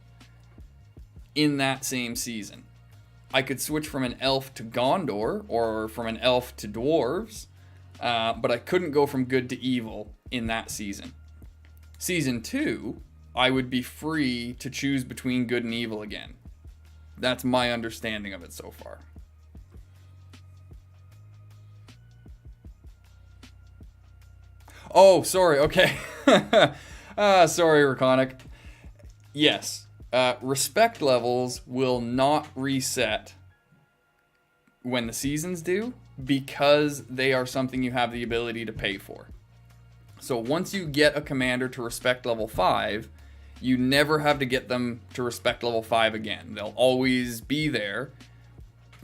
in that same season. I could switch from an elf to Gondor or from an elf to dwarves, but I couldn't go from good to evil in that season. Season 2, I would be free to choose between good and evil again. That's my understanding of it so far. Oh, sorry. Okay. Sorry, Raconic. Yes. Respect levels will not reset when the seasons do, because they are something you have the ability to pay for. So once you get a commander to respect level 5, you never have to get them to respect level 5 again. They'll always be there.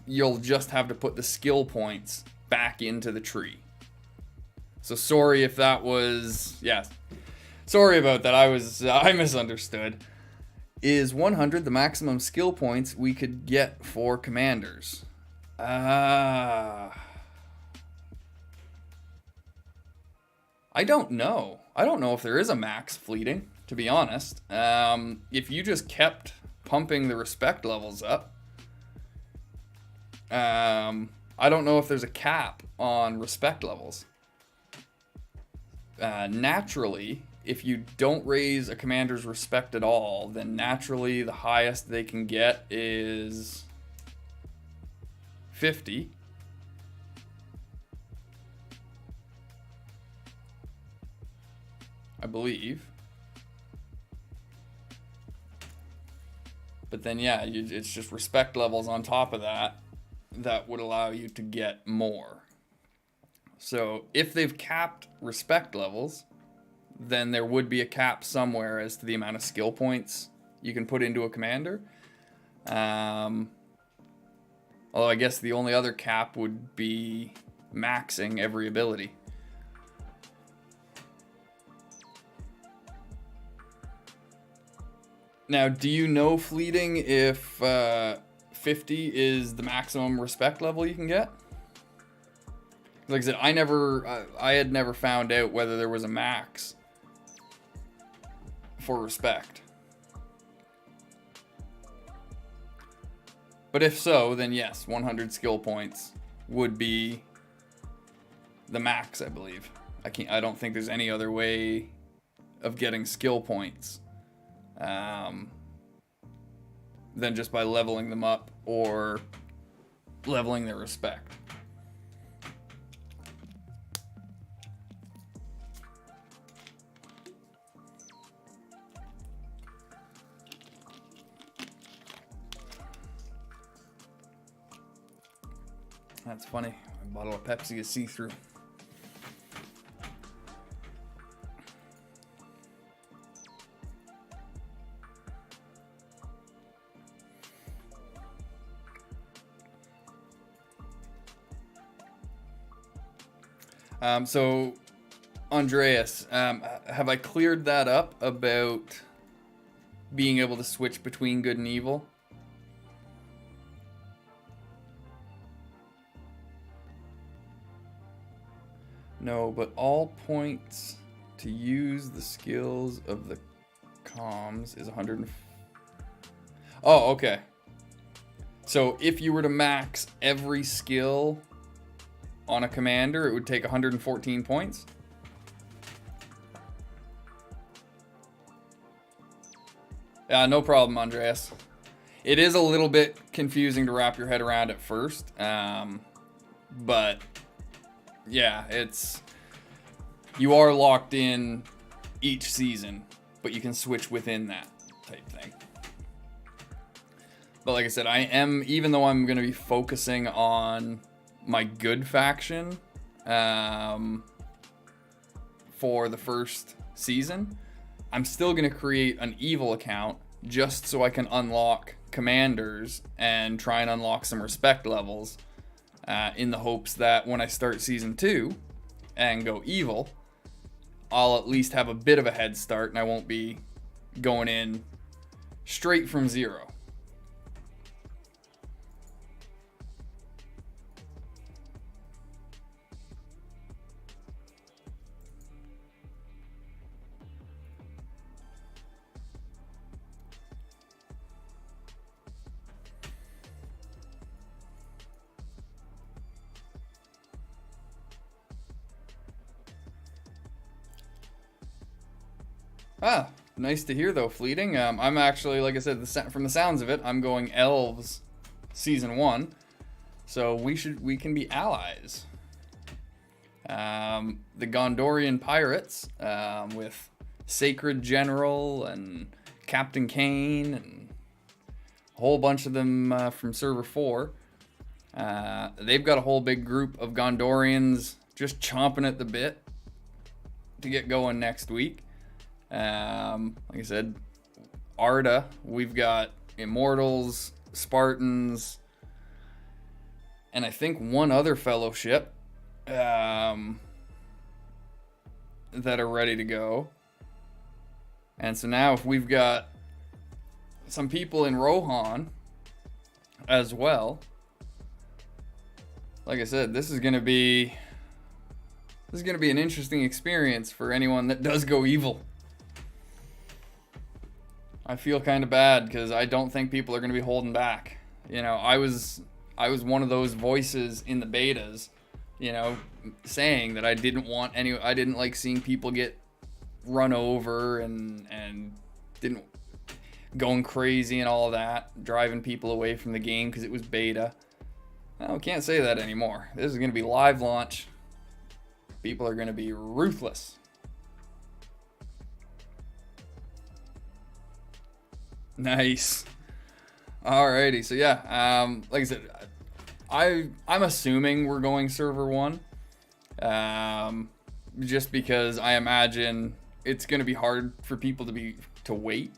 You'll just have to put the skill points back into the tree. So sorry if that was... Yeah. Sorry about that. I misunderstood. Is 100 the maximum skill points we could get for commanders? I don't know. I don't know if there is a max fleeting, to be honest. If you just kept pumping the respect levels up, I don't know if there's a cap on respect levels. Naturally, if you don't raise a commander's respect at all, then naturally the highest they can get is 50. I believe. But then, yeah, it's just respect levels on top of that that would allow you to get more. So if they've capped respect levels, then there would be a cap somewhere as to the amount of skill points you can put into a commander. Although I guess the only other cap would be maxing every ability. Now, do you know, Fleeting, if 50 is the maximum respect level you can get? Like I said, I had never found out whether there was a max for respect. But if so, then yes, 100 skill points would be the max, I believe. I don't think there's any other way of getting skill points than just by leveling them up or leveling their respect. That's funny. A bottle of Pepsi is see-through. So, Andreas, have I cleared that up about being able to switch between good and evil? No, but all points to use the skills of the comms is 100. Oh, okay. So if you were to max every skill on a commander, it would take 114 points. Yeah, no problem, Andreas. It is a little bit confusing to wrap your head around at first, but yeah, you are locked in each season, but you can switch within that type thing. But like I said, even though I'm going to be focusing on my good faction for the first season, I'm still going to create an evil account just so I can unlock commanders and try and unlock some respect levels in the hopes that when I start season 2 and go evil, I'll at least have a bit of a head start and I won't be going in straight from zero. Ah, nice to hear though, Fleeting. I'm actually, like I said, from the sounds of it, I'm going Elves Season 1. So we can be allies. The Gondorian Pirates with Sacred General and Captain Kane and a whole bunch of them from Server 4. They've got a whole big group of Gondorians just chomping at the bit to get going next week. Like I said, Arda, we've got Immortals, Spartans, and I think one other fellowship that are ready to go. And so now if we've got some people in Rohan as well, like I said, this is gonna be an interesting experience for anyone that does go evil. I feel kind of bad because I don't think people are gonna be holding back. You know, I was one of those voices in the betas, you know, saying that I didn't like seeing people get run over and didn't going crazy and all that, driving people away from the game because it was beta. Well, can't say that anymore. This is going to be live launch. People are going to be ruthless. Nice. Alrighty, so yeah, like I said, I'm assuming we're going server 1, just because I imagine it's going to be hard for people to wait.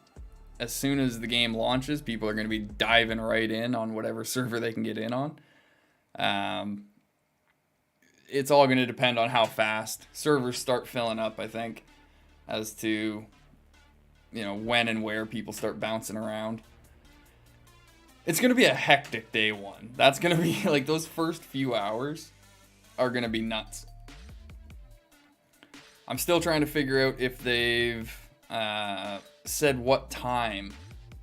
As soon as the game launches, people are going to be diving right in on whatever server they can get in on. It's all going to depend on how fast servers start filling up, I think, as to, you know, when and where people start bouncing around. It's going to be a hectic day 1. That's going to be, like, those first few hours are going to be nuts. I'm still trying to figure out if they've said what time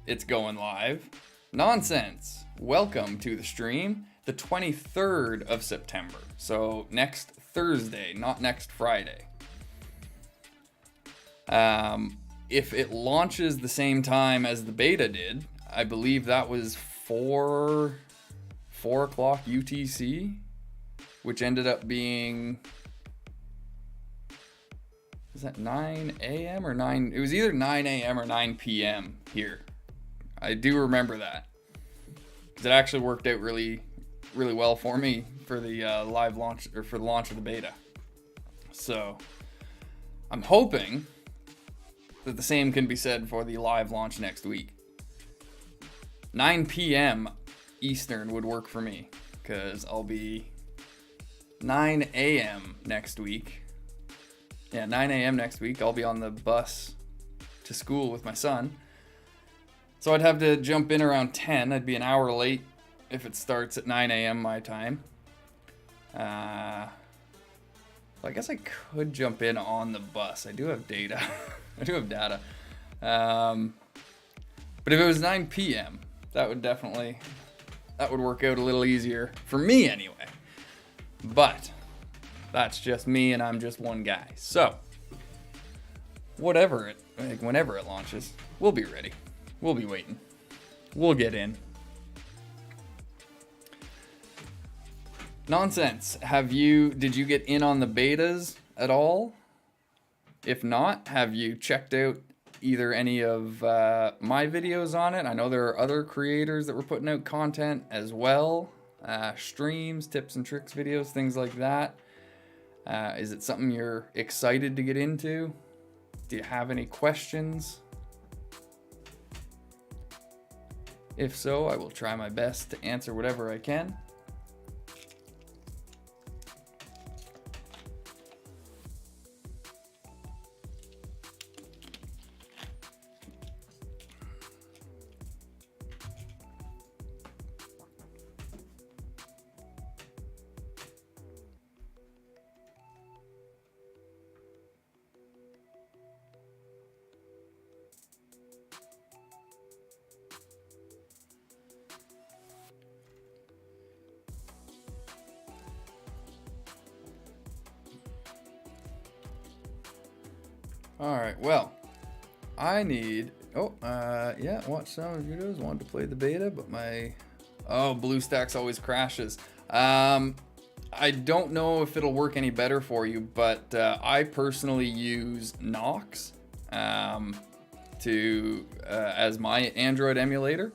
it's going live. Nonsense. Welcome to the stream, the 23rd of September. So next Thursday, not next Friday. If it launches the same time as the beta did, I believe that was 4 o'clock UTC, which ended up being, is that 9 a.m. or 9? It was either 9 a.m. or 9 p.m. here. I do remember that, because it actually worked out really, really well for me for the live launch, or for the launch of the beta. So I'm hoping that the same can be said for the live launch next week. 9 p.m. Eastern would work for me, because I'll be 9 a.m. next week. Yeah, 9 a.m. next week. I'll be on the bus to school with my son. So I'd have to jump in around 10. I'd be an hour late if it starts at 9 a.m. my time. Well, I guess I could jump in on the bus. I do have data. I do have data. But if it was 9 p.m., that would work out a little easier for me anyway. But that's just me, and I'm just one guy. So whenever it launches, we'll be ready. We'll be waiting. We'll get in. Nonsense. Did you get in on the betas at all? If not, have you checked out either any of my videos on it? I know there are other creators that were putting out content as well. Streams, tips and tricks videos, things like that. Is it something you're excited to get into? Do you have any questions? If so, I will try my best to answer whatever I can. Alright, well, I need, watch some videos, wanted to play the beta, but my, BlueStacks always crashes. I I don't know if it'll work any better for you, but I personally use Nox as my Android emulator.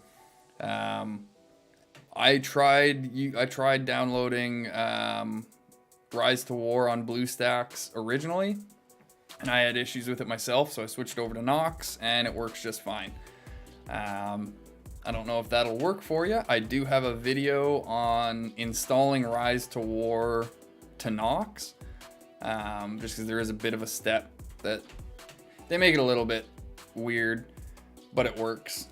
I tried downloading Rise to War on BlueStacks originally, and I had issues with it myself, so I switched over to Nox, and it works just fine. I don't know if that'll work for you. I do have a video on installing Rise to War to Nox, just because there is a bit of a step that they make it a little bit weird, but it works.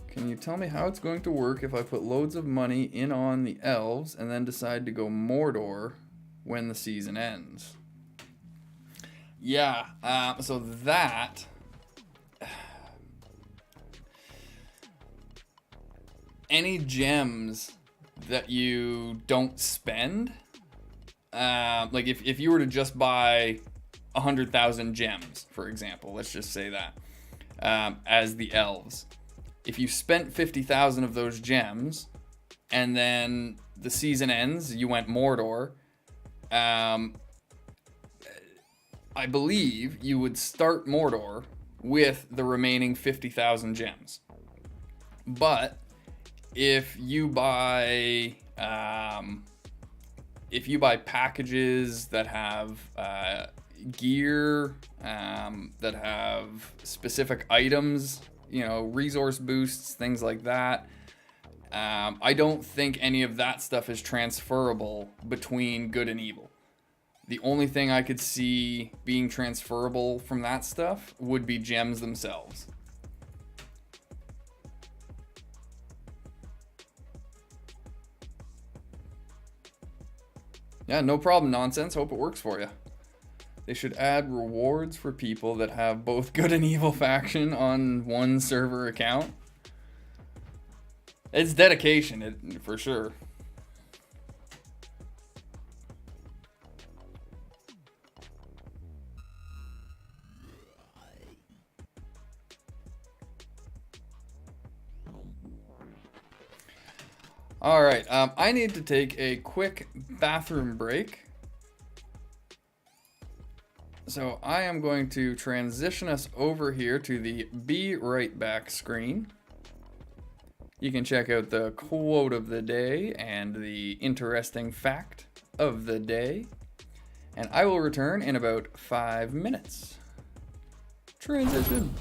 Can you tell me how it's going to work if I put loads of money in on the elves and then decide to go Mordor when the season ends? Yeah, so that... Any gems that you don't spend, like if you were to just buy 100,000 gems, for example, let's just say that, as the elves. If you spent 50,000 of those gems, and then the season ends, you went Mordor, I believe you would start Mordor with the remaining 50,000 gems. But if you buy packages that have gear, that have specific items, resource boosts, things like that, I don't think any of that stuff is transferable between good and evil. The only thing I could see being transferable from that stuff would be gems themselves. Yeah, no problem, Nonsense. Hope it works for you. They should add rewards for people that have both good and evil faction on one server account. It's dedication, for sure. All right, I need to take a quick bathroom break. So I am going to transition us over here to the Be Right Back screen. You can check out the quote of the day and the interesting fact of the day. And I will return in about 5 minutes. Transition.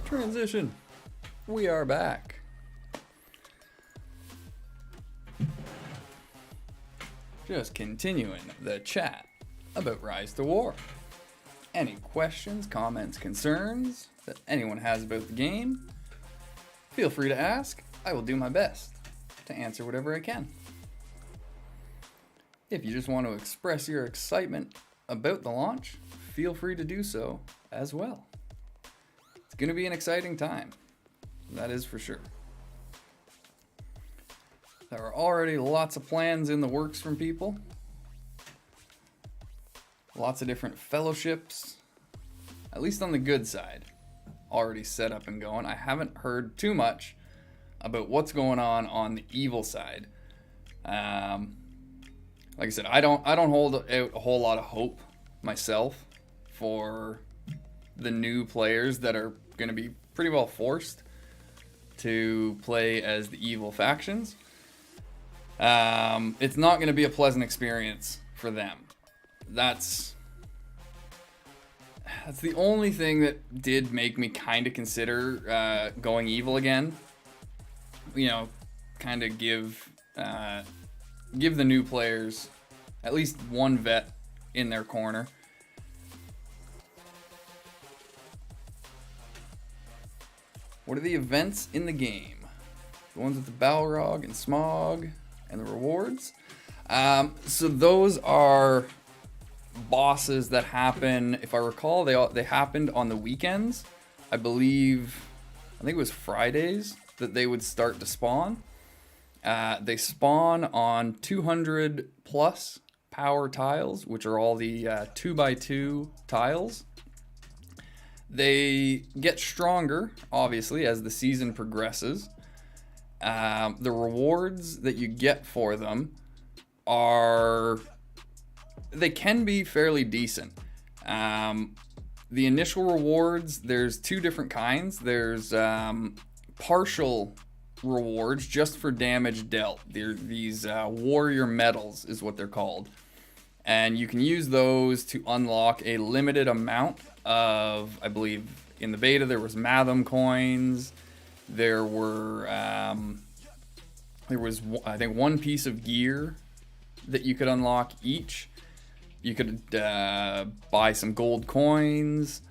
Transition. We are back. Just continuing the chat about Rise to War. Any questions, comments, concerns that anyone has about the game, feel free to ask. I will do my best to answer whatever I can. If you just want to express your excitement about the launch, feel free to do so as well. It's going to be an exciting time. That is for sure. There are already lots of plans in the works from people. Lots of different fellowships, at least on the good side, already set up and going. I haven't heard too much about what's going on the evil side. Like I said, I don't hold out a whole lot of hope myself for the new players that are going to be pretty well forced to play as the evil factions. It's not going to be a pleasant experience for them. That's the only thing that did make me kind of consider going evil again. You know, kind of give the new players at least one vet in their corner. What are the events in the game? The ones with the Balrog and Smog and the rewards. So those are bosses that happen, if I recall, they happened on the weekends. I think it was Fridays that they would start to spawn. They spawn on 200 plus power tiles, which are all the 2x2 tiles. They get stronger, obviously, as the season progresses. The rewards that you get for them they can be fairly decent. The initial rewards, there's two different kinds. There's partial rewards just for damage dealt. These warrior medals is what they're called. And you can use those to unlock a limited amount of, I believe, in the beta there was Matham coins. There was, I think, one piece of gear that you could unlock each. You could buy some gold coins,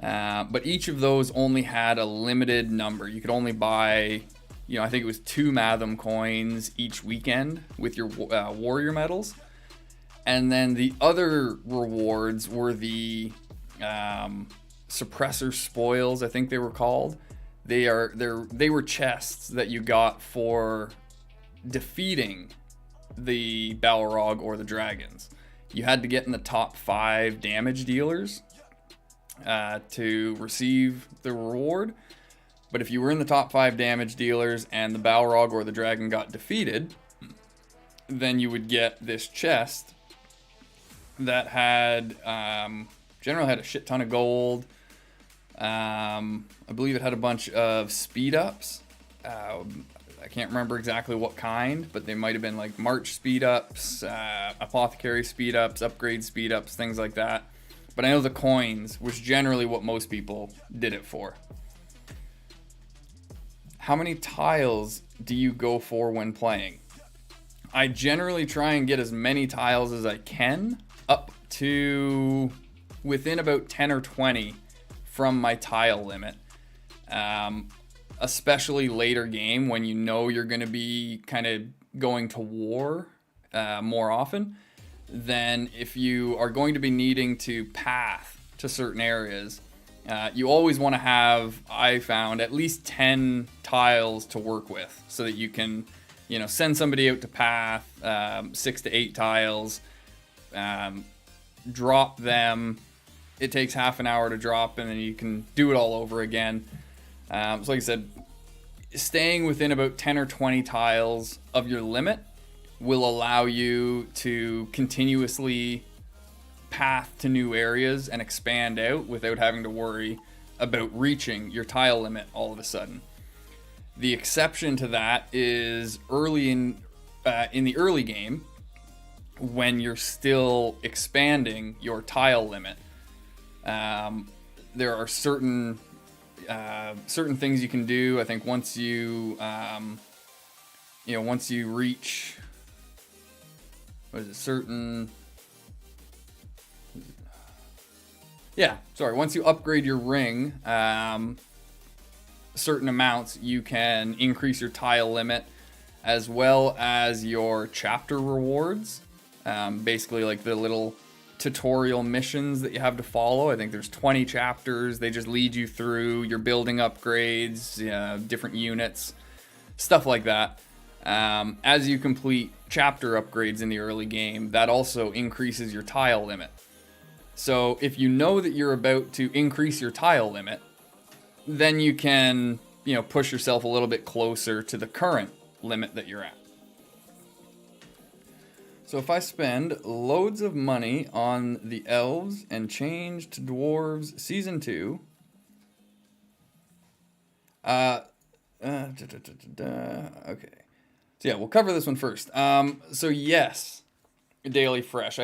but each of those only had a limited number. You could only buy, I think it was 2 Matham coins each weekend with your warrior medals. And then the other rewards were the suppressor spoils, I think they were called. They were chests that you got for defeating the Balrog or the dragons. You had to get in the top 5 damage dealers to receive the reward. But if you were in the top 5 damage dealers and the Balrog or the dragon got defeated, then you would get this chest that had generally had a shit ton of gold. I believe it had a bunch of speed ups. I can't remember exactly what kind, but they might have been like March speed ups, apothecary speed ups, upgrade speed ups, things like that. But I know the coins was generally what most people did it for. How many tiles do you go for when playing? I generally try and get as many tiles as I can, up to within about 10 or 20 from my tile limit. Especially later game when you know you're going to be kind of going to war more often. Then if you are going to be needing to path to certain areas, you always want to have, I found, at least 10 tiles to work with so that you can, send somebody out to path, 6 to 8 tiles, drop them. It takes half an hour to drop, and then you can do it all over again. So like I said, staying within about 10 or 20 tiles of your limit will allow you to continuously path to new areas and expand out without having to worry about reaching your tile limit all of a sudden. The exception to that is early in the early game when you're still expanding your tile limit. There are certain certain things you can do. I think once you, once you reach, what is it, certain, once you upgrade your ring, certain amounts, you can increase your tile limit as well as your chapter rewards. Basically like the little tutorial missions that you have to follow. I think there's 20 chapters. They just lead you through your building upgrades, different units, stuff like that. As you complete chapter upgrades in the early game, that also increases your tile limit. So if you know that you're about to increase your tile limit, then you can, push yourself a little bit closer to the current limit that you're at. So if I spend loads of money on the elves and change to dwarves season 2, okay. So yeah, we'll cover this one first. So yes, daily fresh.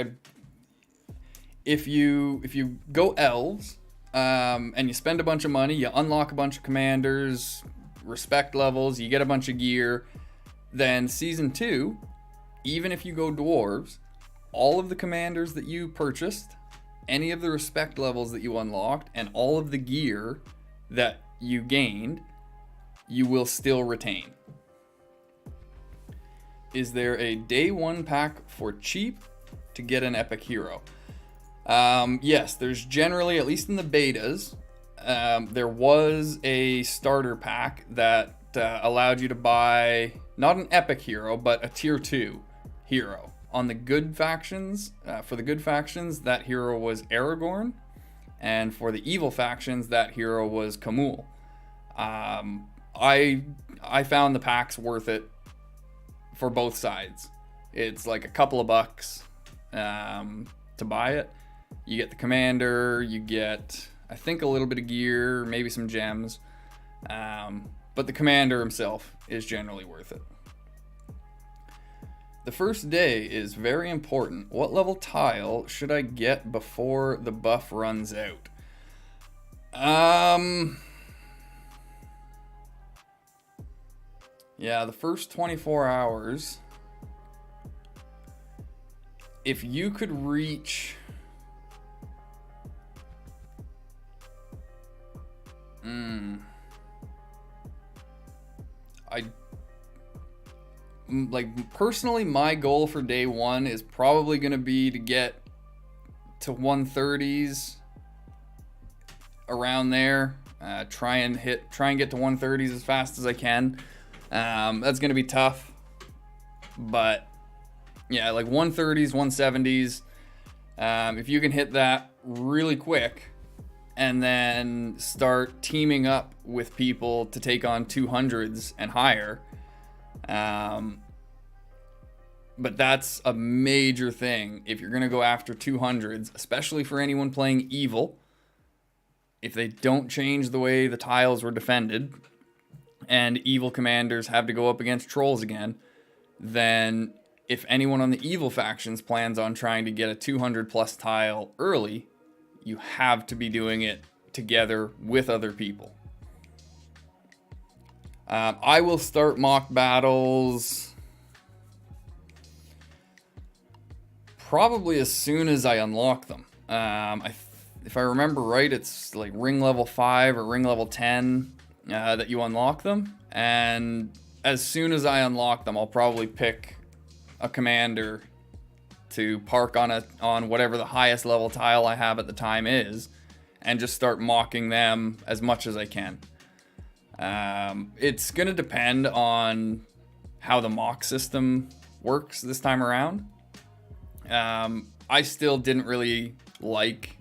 If you go elves, and you spend a bunch of money, you unlock a bunch of commanders, respect levels, you get a bunch of gear, then season 2, even if you go dwarves, all of the commanders that you purchased, any of the respect levels that you unlocked, and all of the gear that you gained, you will still retain. Is there a day 1 pack for cheap to get an epic hero? Yes, there's generally, at least in the betas, there was a starter pack that allowed you to buy not an epic hero, but a tier 2 hero. On the good factions, for the good factions, that hero was Aragorn, and for the evil factions, that hero was Kamul. I found the packs worth it for both sides. It's like a couple of bucks to buy it. You get the commander, you get, I think, a little bit of gear, maybe some gems, but the commander himself is generally worth it. The first day is very important. What level tile should I get before the buff runs out? Yeah, the first 24 hours, if you could reach... personally, my goal for day 1 is probably going to be to get to 130s, around there. Try and get to 130s as fast as I can. That's going to be tough, but yeah, like 130s, 170s. If you can hit that really quick and then start teaming up with people to take on 200s and higher. But that's a major thing if you're going to go after 200s, especially for anyone playing evil. If they don't change the way the tiles were defended and evil commanders have to go up against trolls again, then if anyone on the evil factions plans on trying to get a 200 plus tile early, you have to be doing it together with other people. I will start mock battles probably as soon as I unlock them. If I remember right, it's like ring level 5 or ring level 10 that you unlock them. And as soon as I unlock them, I'll probably pick a commander to park on whatever the highest level tile I have at the time is, and just start mocking them as much as I can. It's going to depend on how the mock system works this time around. I still didn't really like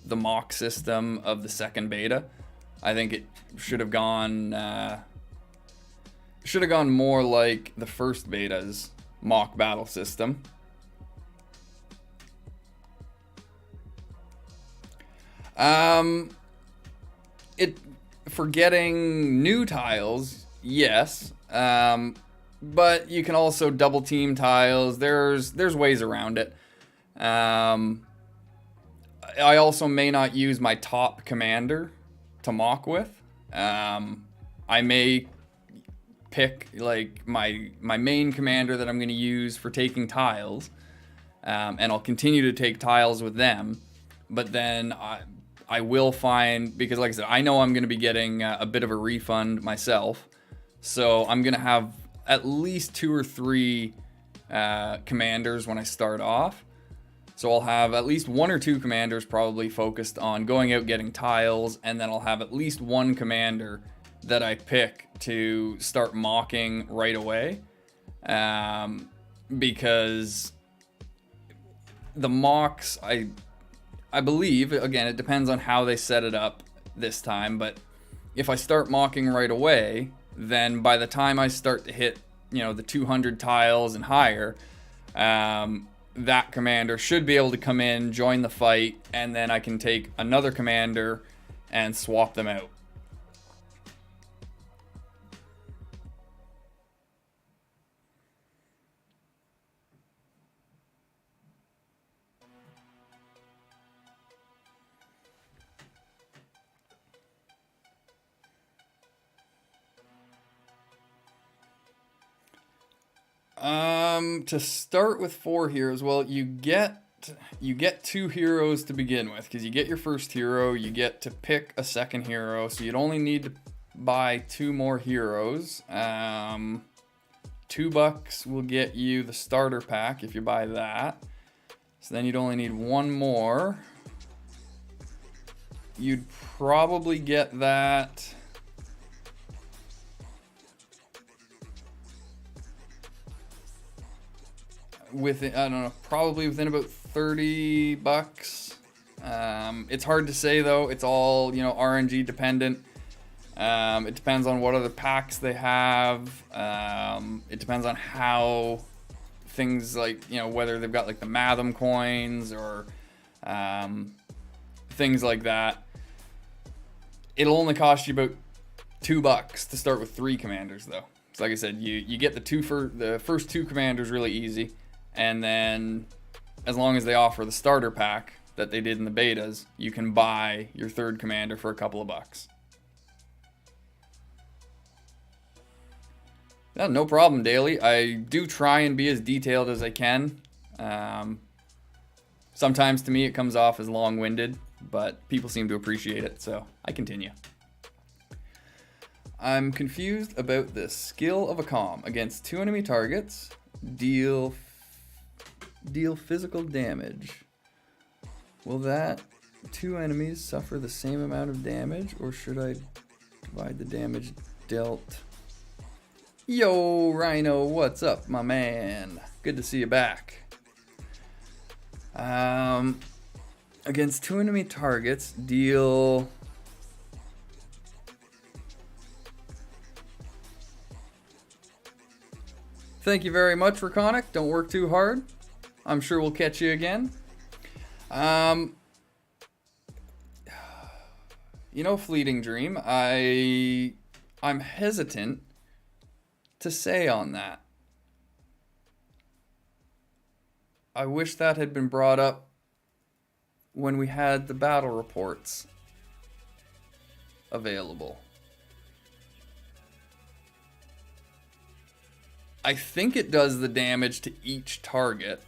the mock system of the second beta. I think it should have gone more like the first beta's mock battle system. For getting new tiles, yes. But you can also double team tiles. There's ways around it. I also may not use my top commander to mock with. I may pick like my main commander that I'm going to use for taking tiles, and I'll continue to take tiles with them. But then I will find, because like I said, I know I'm going to be getting a bit of a refund myself, so I'm going to have at least 2 or 3 commanders when I start off. So I'll have at least 1 or 2 commanders probably focused on going out getting tiles, and then I'll have at least 1 commander that I pick to start mocking right away. Because the mocks, I believe, again, it depends on how they set it up this time, but if I start mocking right away, then by the time I start to hit, the 200 tiles and higher, that commander should be able to come in, join the fight, and then I can take another commander and swap them out. To start with 4 heroes, well, you get 2 heroes to begin with, because you get your first hero, you get to pick a second hero, so you'd only need to buy 2 more heroes. $2 will get you the starter pack if you buy that. So then you'd only need 1 more. You'd probably get that within, I don't know, probably within about $30. It's hard to say though. It's all, RNG dependent. It depends on what other packs they have. It depends on how things like, whether they've got like the Matham coins or things like that. It'll only cost you about $2 to start with 3 commanders though. So like I said, you get the first 2 commanders really easy. And then, as long as they offer the starter pack that they did in the betas, you can buy your 3rd commander for a couple of bucks. Yeah, no problem, Daily. I do try and be as detailed as I can. Sometimes to me it comes off as long-winded, but people seem to appreciate it, so I continue. I'm confused about this. Skill of a comm. Against 2 enemy targets, deal physical damage. Will that 2 enemies suffer the same amount of damage, or should I divide the damage dealt? Yo, Rhino, what's up, my man? Good to see you back. Against 2 enemy targets, deal... Thank you very much, Raconic. Don't work too hard. I'm sure we'll catch you again. Fleeting Dream, I'm hesitant to say on that. I wish that had been brought up when we had the battle reports available. I think it does the damage to each target,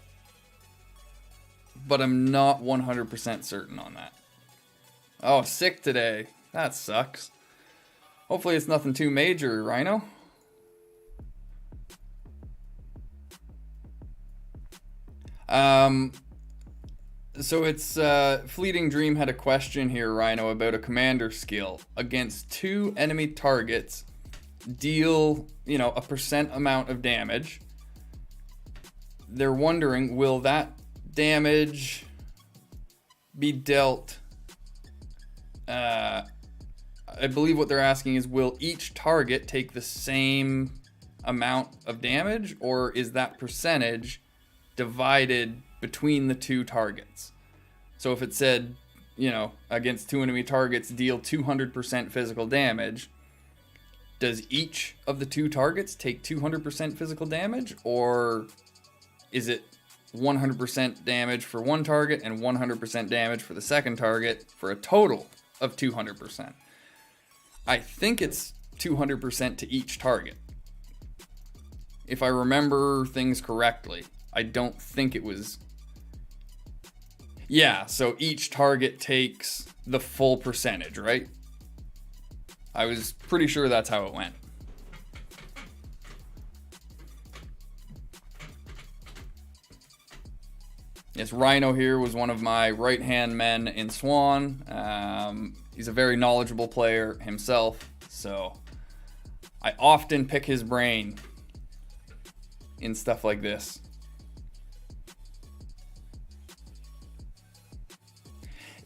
but I'm not 100% certain on that. Oh, sick today. That sucks. Hopefully it's nothing too major, Rhino. So it's Fleeting Dream had a question here, Rhino, about a commander skill. Against 2 enemy targets, deal, a percent amount of damage. They're wondering, will that damage be dealt? I believe what they're asking is, will each target take the same amount of damage, or is that percentage divided between the 2 targets? So if it said, against 2 enemy targets, deal 200% physical damage, does each of the 2 targets take 200% physical damage, or is it 100% damage for one target and 100% damage for the second target for a total of 200%? I think it's 200% to each target. If I remember things correctly, I don't think it was... Yeah, so each target takes the full percentage, right? I was pretty sure that's how it went. Yes, Rhino here was one of my right-hand men in Swan. He's a very knowledgeable player himself, so I often pick his brain in stuff like this.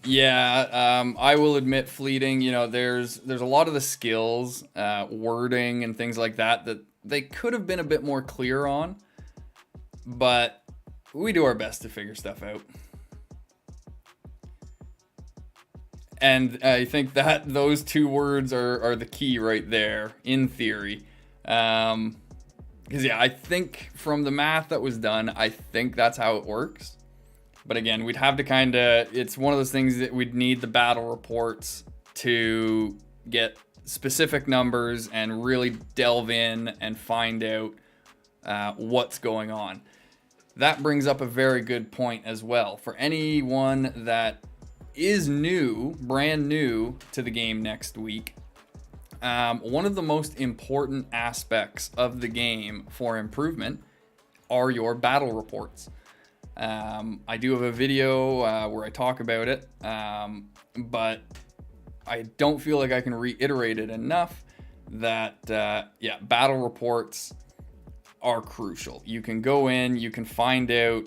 Yeah, I will admit fleeting, you know, there's a lot of the skills, wording and things like that they could have been a bit more clear on, but we do our best to figure stuff out. And I think that those two words are the key right there, in theory. Because, yeah, I think from the math that was done, I think that's how it works. But again, we'd have to kind of... It's one of those things that we'd need the battle reports to get specific numbers and really delve in and find out what's going on. That brings up a very good point as well. For anyone that is new, brand new to the game next week, one of the most important aspects of the game for improvement are your battle reports. I do have a video where I talk about it, but I don't feel like I can reiterate it enough that, yeah, battle reports are crucial. You can go in, you can find out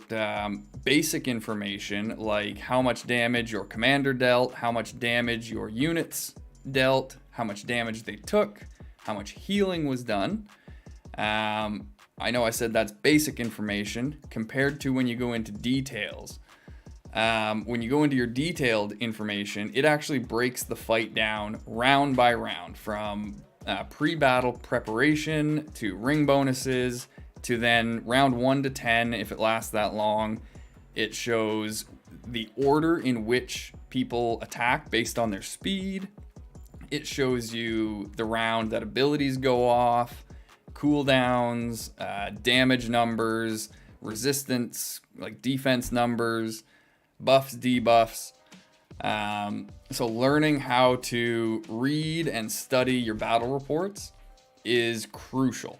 basic information like how much damage your commander dealt, how much damage your units dealt, how much damage they took, how much healing was done. I know I said that's basic information compared to when you go into details. When you go into your detailed information, it actually breaks the fight down round by round, from pre-battle preparation to ring bonuses to then round 1 to 10 if it lasts that long. It shows the order in which people attack based on their speed. It shows you the round that abilities go off, cooldowns, damage numbers, resistance, like defense numbers, buffs, debuffs. So learning how to read and study your battle reports is crucial.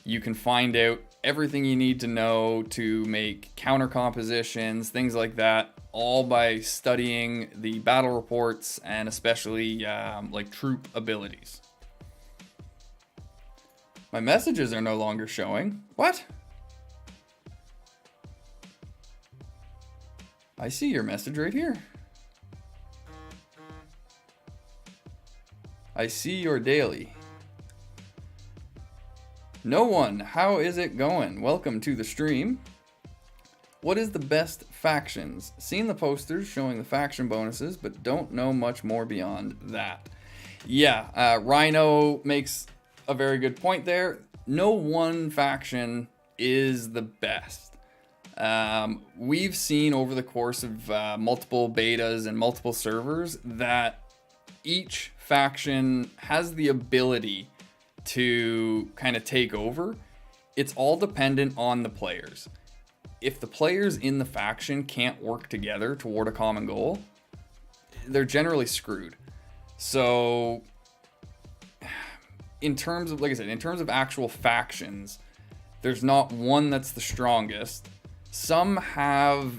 You can find out everything you need to know to make counter compositions, things like that, all by studying the battle reports and especially like troop abilities. My messages are no longer showing. What? I see your message right here. I see your daily. No one, how is it going? Welcome to the stream. What is the best factions? Seen the posters showing the faction bonuses, but don't know much more beyond that. Yeah, Rhino makes a very good point there. No one faction is the best. We've seen over the course of multiple betas and multiple servers that each faction has the ability to kind of take over. It's all dependent on the players. If the players in the faction can't work together toward a common goal, they're generally screwed. So in terms of, like I said, in terms of actual factions, there's not one that's the strongest. Some have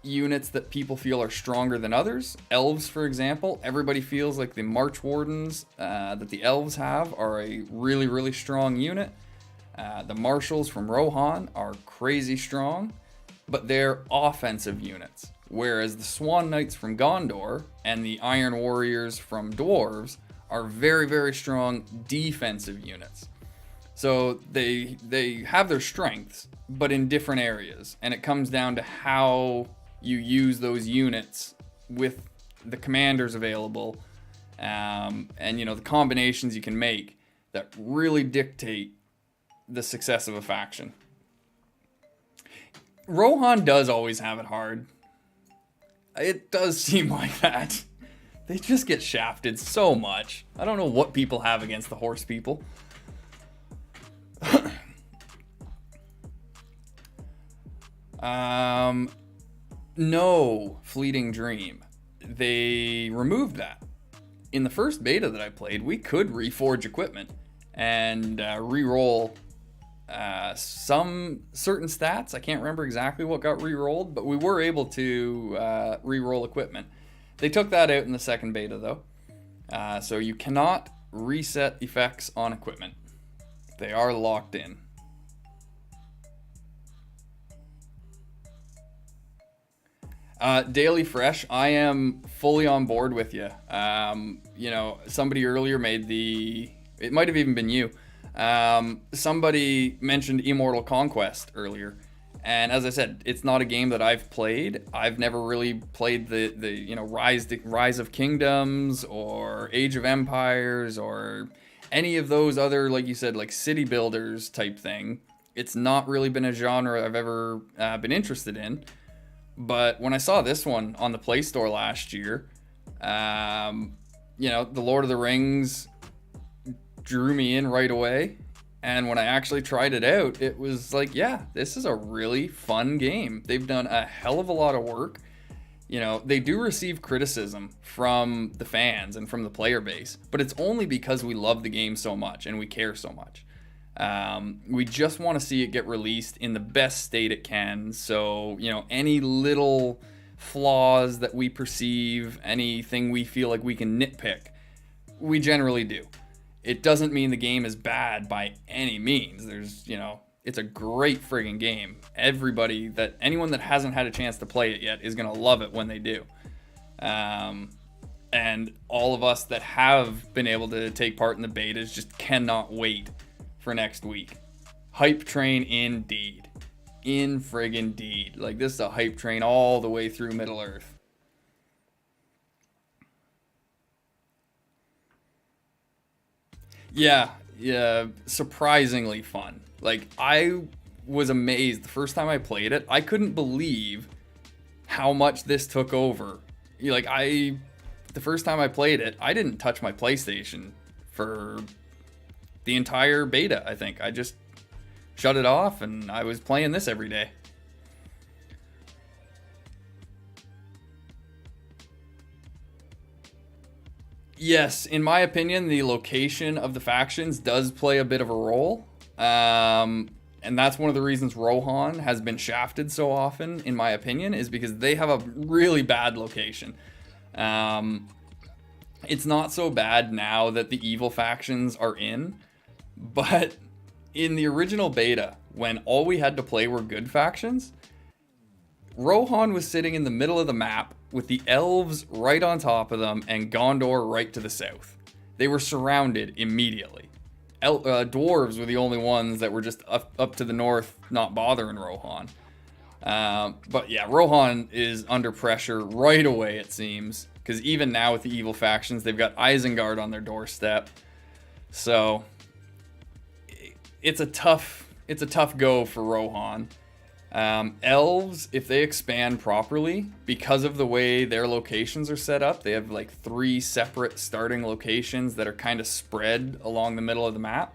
units that people feel are stronger than others. Elves, for example, everybody feels like the March Wardens that the Elves have are a really, really strong unit. The Marshals from Rohan are crazy strong, but they're offensive units. Whereas the Swan Knights from Gondor and the Iron Warriors from Dwarves are very, very strong defensive units. So they have their strengths, but in different areas. And it comes down to how you use those units with the commanders available, and you know, the combinations you can make that really dictate the success of a faction. Rohan does always have it hard. It does seem like that. They just get shafted so much. I don't know what people have against the horse people. No, Fleeting Dream. They removed that. In the first beta that I played, we could reforge equipment and re-roll some certain stats. I can't remember exactly what got re-rolled, but we were able to re-roll equipment. They took that out in the second beta, though. So you cannot reset effects on equipment. They are locked in. Daily Fresh, I am fully on board with you. You know, somebody earlier made it might have even been you. Somebody mentioned Immortal Conquest earlier. And as I said, it's not a game that I've played. I've never really played the you know, Rise of Kingdoms or Age of Empires or any of those other, like you said, like city builders type thing. It's not really been a genre I've ever been interested in. But when I saw this one on the Play Store last year, you know, The Lord of the Rings drew me in right away. And when I actually tried it out, it was like, yeah, this is a really fun game. They've done a hell of a lot of work. You know, they do receive criticism from the fans and from the player base, but it's only because we love the game so much and we care so much. We just want to see it get released in the best state it can. So, you know, any little flaws that we perceive, anything we feel like we can nitpick, we generally do. It doesn't mean the game is bad by any means. There's, you know, it's a great friggin' game. Anyone that hasn't had a chance to play it yet is going to love it when they do. And all of us that have been able to take part in the betas just cannot wait for next week. Hype train indeed. In friggin' deed. Like, this is a hype train all the way through Middle Earth. Yeah, surprisingly fun. Like, I was amazed the first time I played it. I couldn't believe how much this took over. Like, the first time I played it, I didn't touch my PlayStation for the entire beta, I think. I just shut it off and I was playing this every day. Yes, in my opinion, the location of the factions does play a bit of a role. And that's one of the reasons Rohan has been shafted so often, in my opinion, is because they have a really bad location. It's not so bad now that the evil factions are in, but in the original beta, when all we had to play were good factions, Rohan was sitting in the middle of the map with the elves right on top of them and Gondor right to the south. They were surrounded immediately. Dwarves were the only ones that were just up to the north, not bothering Rohan. But yeah, Rohan is under pressure right away, it seems. Because even now with the evil factions, they've got Isengard on their doorstep. So it's a tough go for Rohan. Elves, if they expand properly, because of the way their locations are set up, they have like 3 separate starting locations that are kind of spread along the middle of the map.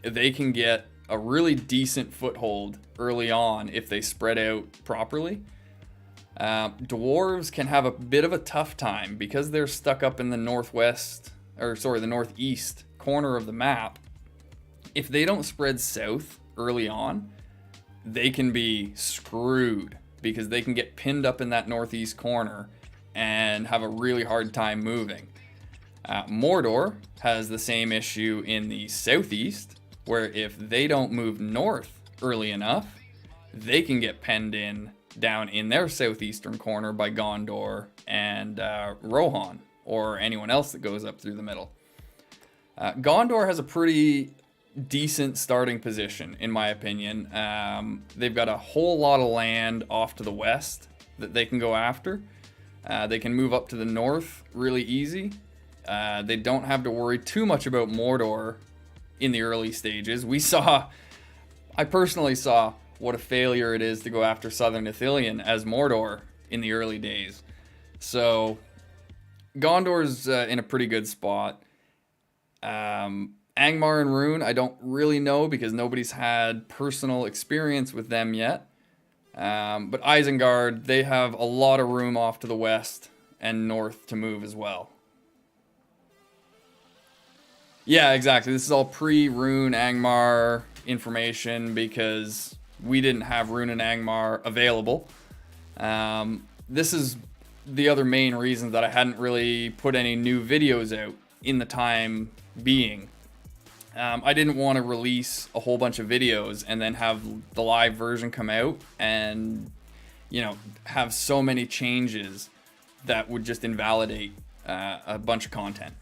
They can get a really decent foothold early on if they spread out properly. Dwarves can have a bit of a tough time because they're stuck up in the the northeast corner of the map. If they don't spread south early on, they can be screwed because they can get pinned up in that northeast corner and have a really hard time moving. Mordor has the same issue in the southeast, where if they don't move north early enough, they can get penned in down in their southeastern corner by Gondor and Rohan, or anyone else that goes up through the middle. Gondor has a pretty decent starting position, in my opinion. They've got a whole lot of land off to the west that they can go after. They can move up to the north really easy. They don't have to worry too much about Mordor in the early stages. I personally saw what a failure it is to go after Southern Ithilien as Mordor in the early days. So Gondor's in a pretty good spot. Angmar and Rune, I don't really know because nobody's had personal experience with them yet. But Isengard, they have a lot of room off to the west and north to move as well. Yeah, exactly. This is all pre-Rune Angmar information because we didn't have Rune and Angmar available. This is the other main reason that I hadn't really put any new videos out in the time being. I didn't want to release a whole bunch of videos and then have the live version come out and, have so many changes that would just invalidate a bunch of content.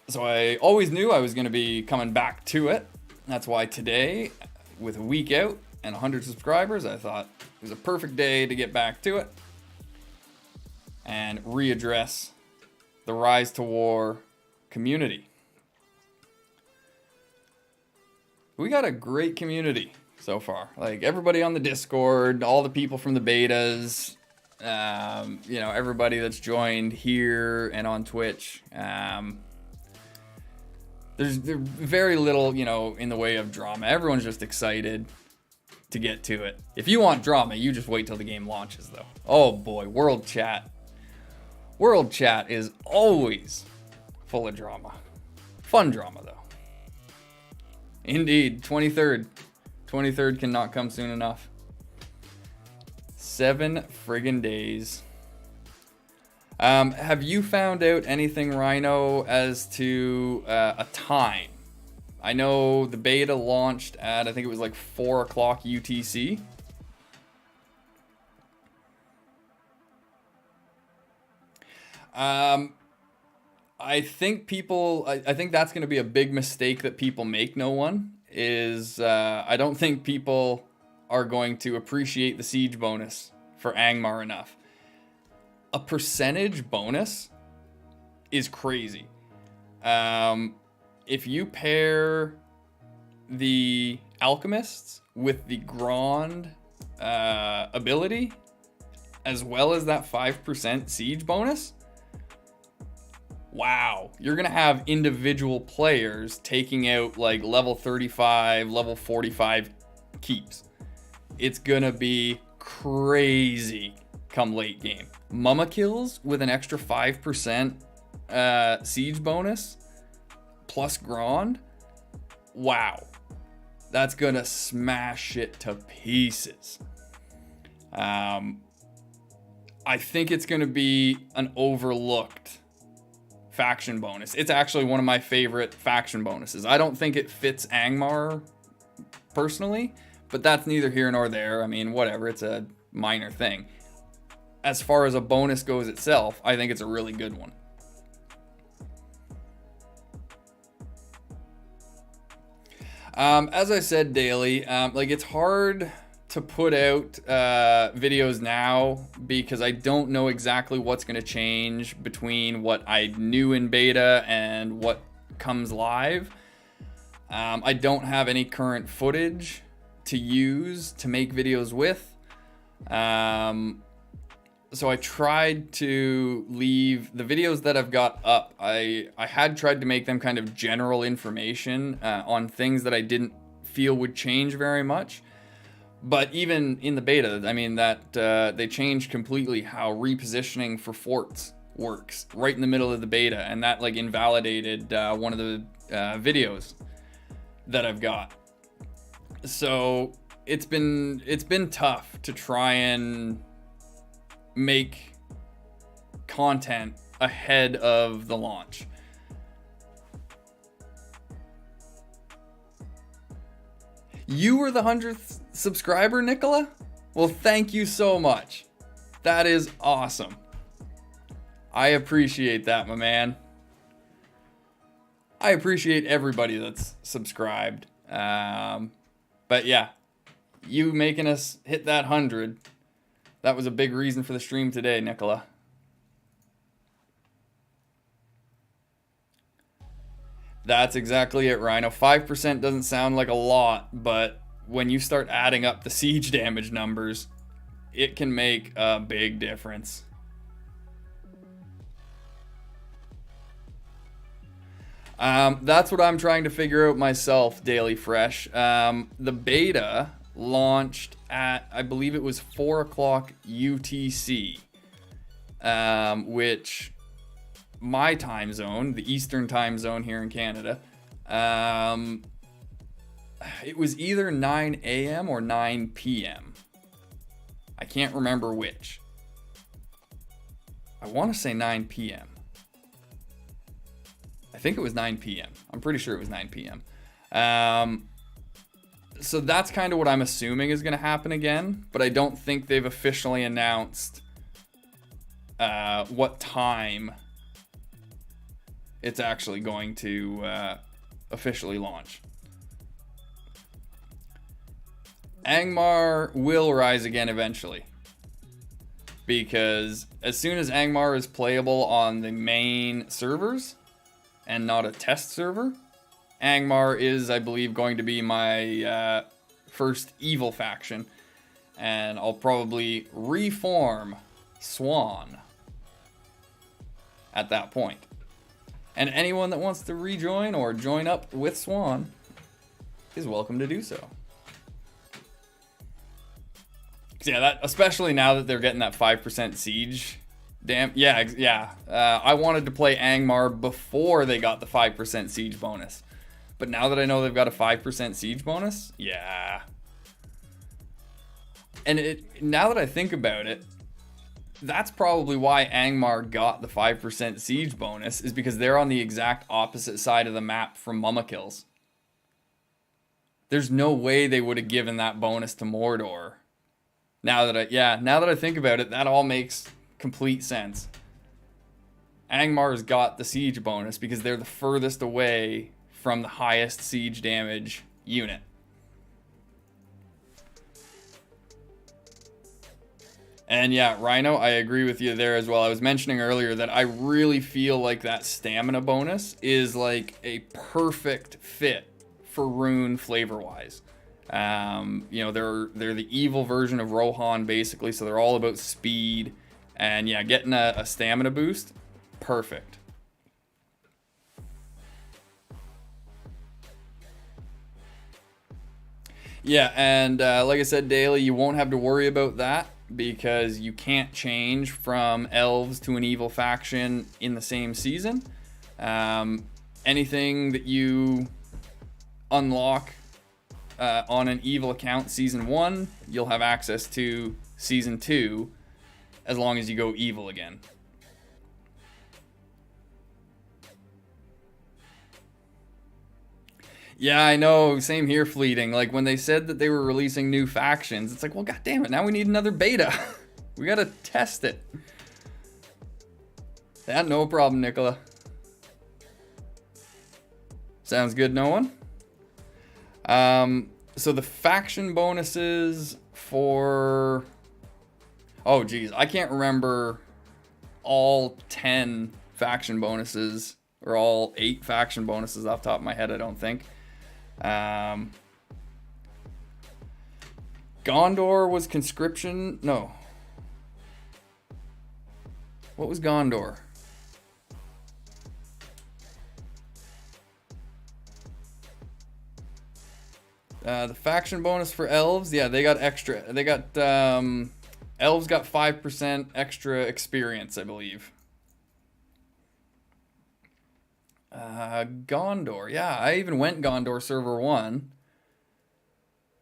So I always knew I was going to be coming back to it. That's why today, with a week out and 100 subscribers, I thought it was a perfect day to get back to it and readdress the Rise to War community. We got a great community so far. Like, everybody on the Discord, all the people from the betas, everybody that's joined here and on Twitch. There's very little, in the way of drama. Everyone's just excited to get to it. If you want drama, you just wait till the game launches, though. Oh boy, World Chat. World Chat is always full of drama. Fun drama, though. Indeed, 23rd. 23rd cannot come soon enough. 7 friggin' days. Have you found out anything, Rhino, as to a time? I know the beta launched at, I think it was like 4 o'clock UTC. I think I think that's going to be a big mistake that people make, no one, is I don't think people are going to appreciate the siege bonus for Angmar enough. A percentage bonus is crazy. If you pair the alchemists with the Grand ability, as well as that 5% siege bonus, wow, you're gonna have individual players taking out like level 35, level 45 keeps. It's gonna be crazy come late game. Mama kills with an extra 5% siege bonus plus Grand. Wow. That's gonna smash it to pieces. I think it's gonna be an overlooked faction bonus. It's actually one of my favorite faction bonuses. I don't think it fits Angmar personally, but that's neither here nor there. I mean, whatever, it's a minor thing. As far as a bonus goes itself, I think it's a really good one. As I said, daily, it's hard to put out videos now because I don't know exactly what's going to change between what I knew in beta and what comes live. I don't have any current footage to use to make videos with. So I tried to leave the videos that I've got up. I had tried to make them kind of general information on things that I didn't feel would change very much. But even in the beta, I mean, that they changed completely how repositioning for forts works right in the middle of the beta, and that like invalidated one of the videos that I've got. So it's been tough to try and make content ahead of the launch. You were the 100th subscriber, Nicola? Well, thank you so much. That is awesome. I appreciate that, my man. I appreciate everybody that's subscribed. But yeah, you making us hit that 100, that was a big reason for the stream today, Nicola. That's exactly it, Rhino. 5% doesn't sound like a lot, but when you start adding up the siege damage numbers, it can make a big difference. That's what I'm trying to figure out myself, Daily Fresh. The beta launched at, I believe it was 4 o'clock UTC, which my time zone, the Eastern time zone here in Canada, it was either 9 a.m. or 9 p.m. I can't remember which. I want to say 9 p.m. I think it was 9 p.m. I'm pretty sure it was 9 p.m. So that's kind of what I'm assuming is going to happen again, but I don't think they've officially announced what time it's actually going to officially launch. Angmar will rise again eventually, because as soon as Angmar is playable on the main servers and not a test server, Angmar is, I believe, going to be my first evil faction, and I'll probably reform Swan at that point. And anyone that wants to rejoin or join up with Swan is welcome to do so. Yeah, that, especially now that they're getting that 5% siege. I wanted to play Angmar before they got the 5% siege bonus. But now that I know they've got a 5% siege bonus, yeah. And now that I think about it, that's probably why Angmar got the 5% siege bonus, is because they're on the exact opposite side of the map from Mumakills. There's no way they would have given that bonus to Mordor. Now that I think about it, that all makes complete sense. Angmar's got the siege bonus because they're the furthest away from the highest siege damage unit. And yeah, Rhino, I agree with you there as well. I was mentioning earlier that I really feel like that stamina bonus is like a perfect fit for Rune flavor-wise. They're the evil version of Rohan, basically, so they're all about speed. And yeah, getting a stamina boost, perfect. Yeah, and like I said, Daily, you won't have to worry about that, because you can't change from elves to an evil faction in the same season. Anything that you unlock on an evil account season 1, you'll have access to season 2 as long as you go evil again. Yeah, I know, same here, Fleeting. Like, when they said that they were releasing new factions, it's like, well, god damn it, now we need another beta. We gotta test it. Yeah, no problem, Nicola. Sounds good, no one? So the faction bonuses for... Oh, geez, I can't remember all 10 faction bonuses, or all 8 faction bonuses off the top of my head, I don't think. Gondor was conscription... No. What was Gondor? The faction bonus for elves, yeah, they got extra. They got, elves got 5% extra experience, I believe. Gondor, yeah, I even went Gondor server 1.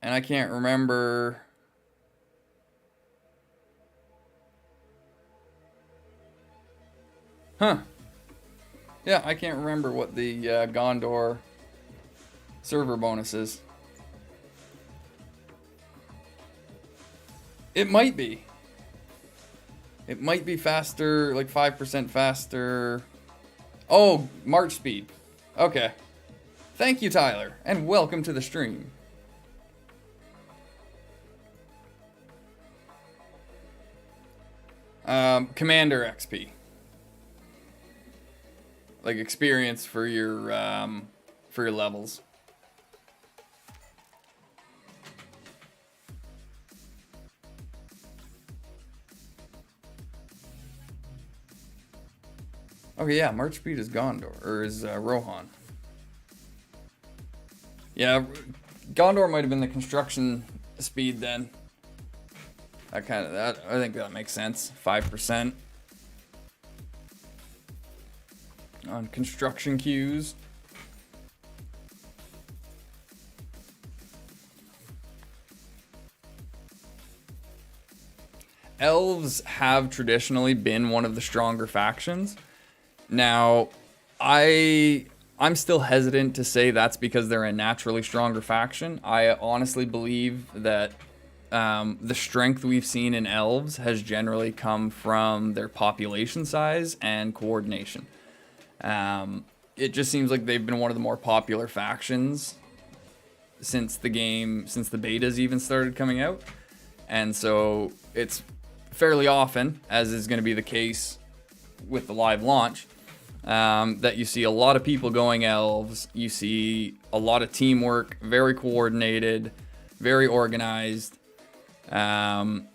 And I can't remember... Huh. Yeah, I can't remember what the Gondor server bonus is. It might be. It might be faster, like 5% faster. Oh, march speed. Okay. Thank you, Tyler, and welcome to the stream. Commander XP. Like experience for your levels. Okay, yeah, march speed is Gondor, or is Rohan. Yeah, Gondor might have been the construction speed then. I think that makes sense. 5% on construction queues. Elves have traditionally been one of the stronger factions. Now, I'm still hesitant to say that's because they're a naturally stronger faction. I honestly believe that the strength we've seen in elves has generally come from their population size and coordination. It just seems like they've been one of the more popular factions since the betas even started coming out. And so it's fairly often, as is going to be the case with the live launch, that you see a lot of people going elves. You see a lot of teamwork, very coordinated, very organized. And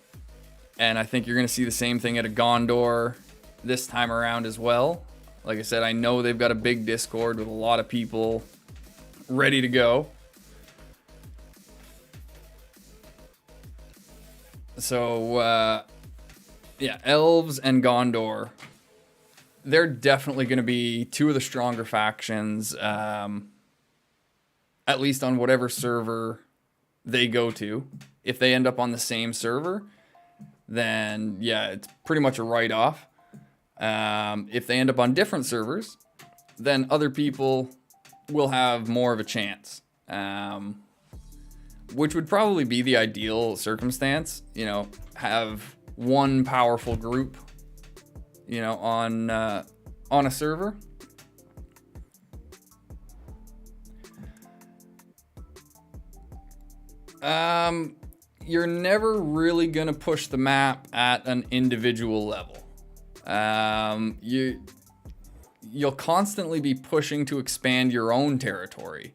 I think you're going to see the same thing at a Gondor this time around as well. Like I said, I know they've got a big Discord with a lot of people ready to go. So, yeah, Elves and Gondor, they're definitely going to be two of the stronger factions, at least on whatever server they go to. If they end up on the same server, then yeah, it's pretty much a write-off. If they end up on different servers, then other people will have more of a chance. Which would probably be the ideal circumstance, have one powerful group, on a server. You're never really gonna push the map at an individual level. You'll constantly be pushing to expand your own territory.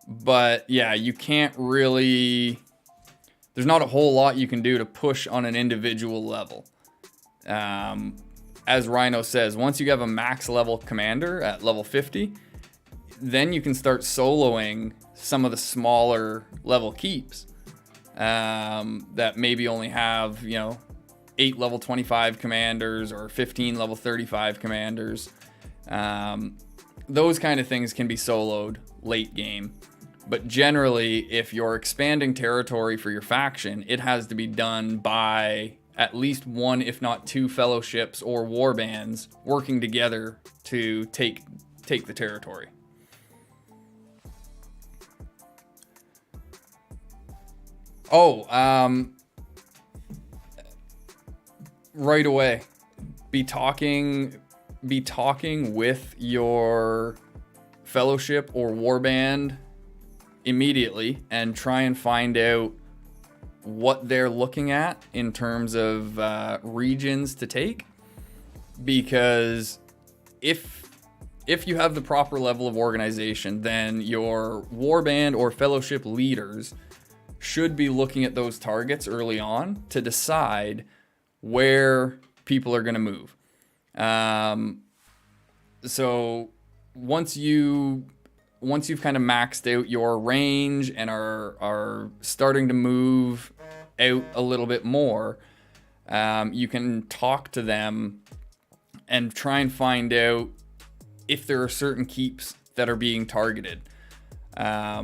But yeah, you can't really, there's not a whole lot you can do to push on an individual level. As Rhino says, once you have a max level commander at level 50, then you can start soloing some of the smaller level keeps that maybe only have, 8 level 25 commanders or 15 level 35 commanders. Those kind of things can be soloed late game. But generally, if you're expanding territory for your faction, it has to be done by at least one, if not two, fellowships or warbands working together to take the territory. Right away, be talking with your fellowship or warband immediately and try and find out what they're looking at in terms of regions to take, because if you have the proper level of organization, then your warband or fellowship leaders should be looking at those targets early on to decide where people are going to move. So once you've kind of maxed out your range and are starting to move out a little bit more, you can talk to them and try and find out if there are certain keeps that are being targeted. A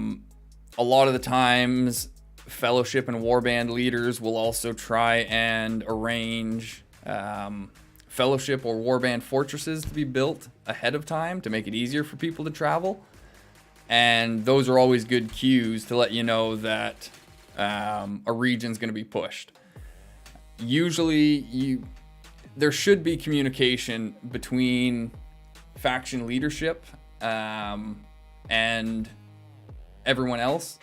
lot of the times, fellowship and warband leaders will also try and arrange fellowship or warband fortresses to be built ahead of time to make it easier for people to travel. And those are always good cues to let you know that a region's going to be pushed. Usually, there should be communication between faction leadership and everyone else,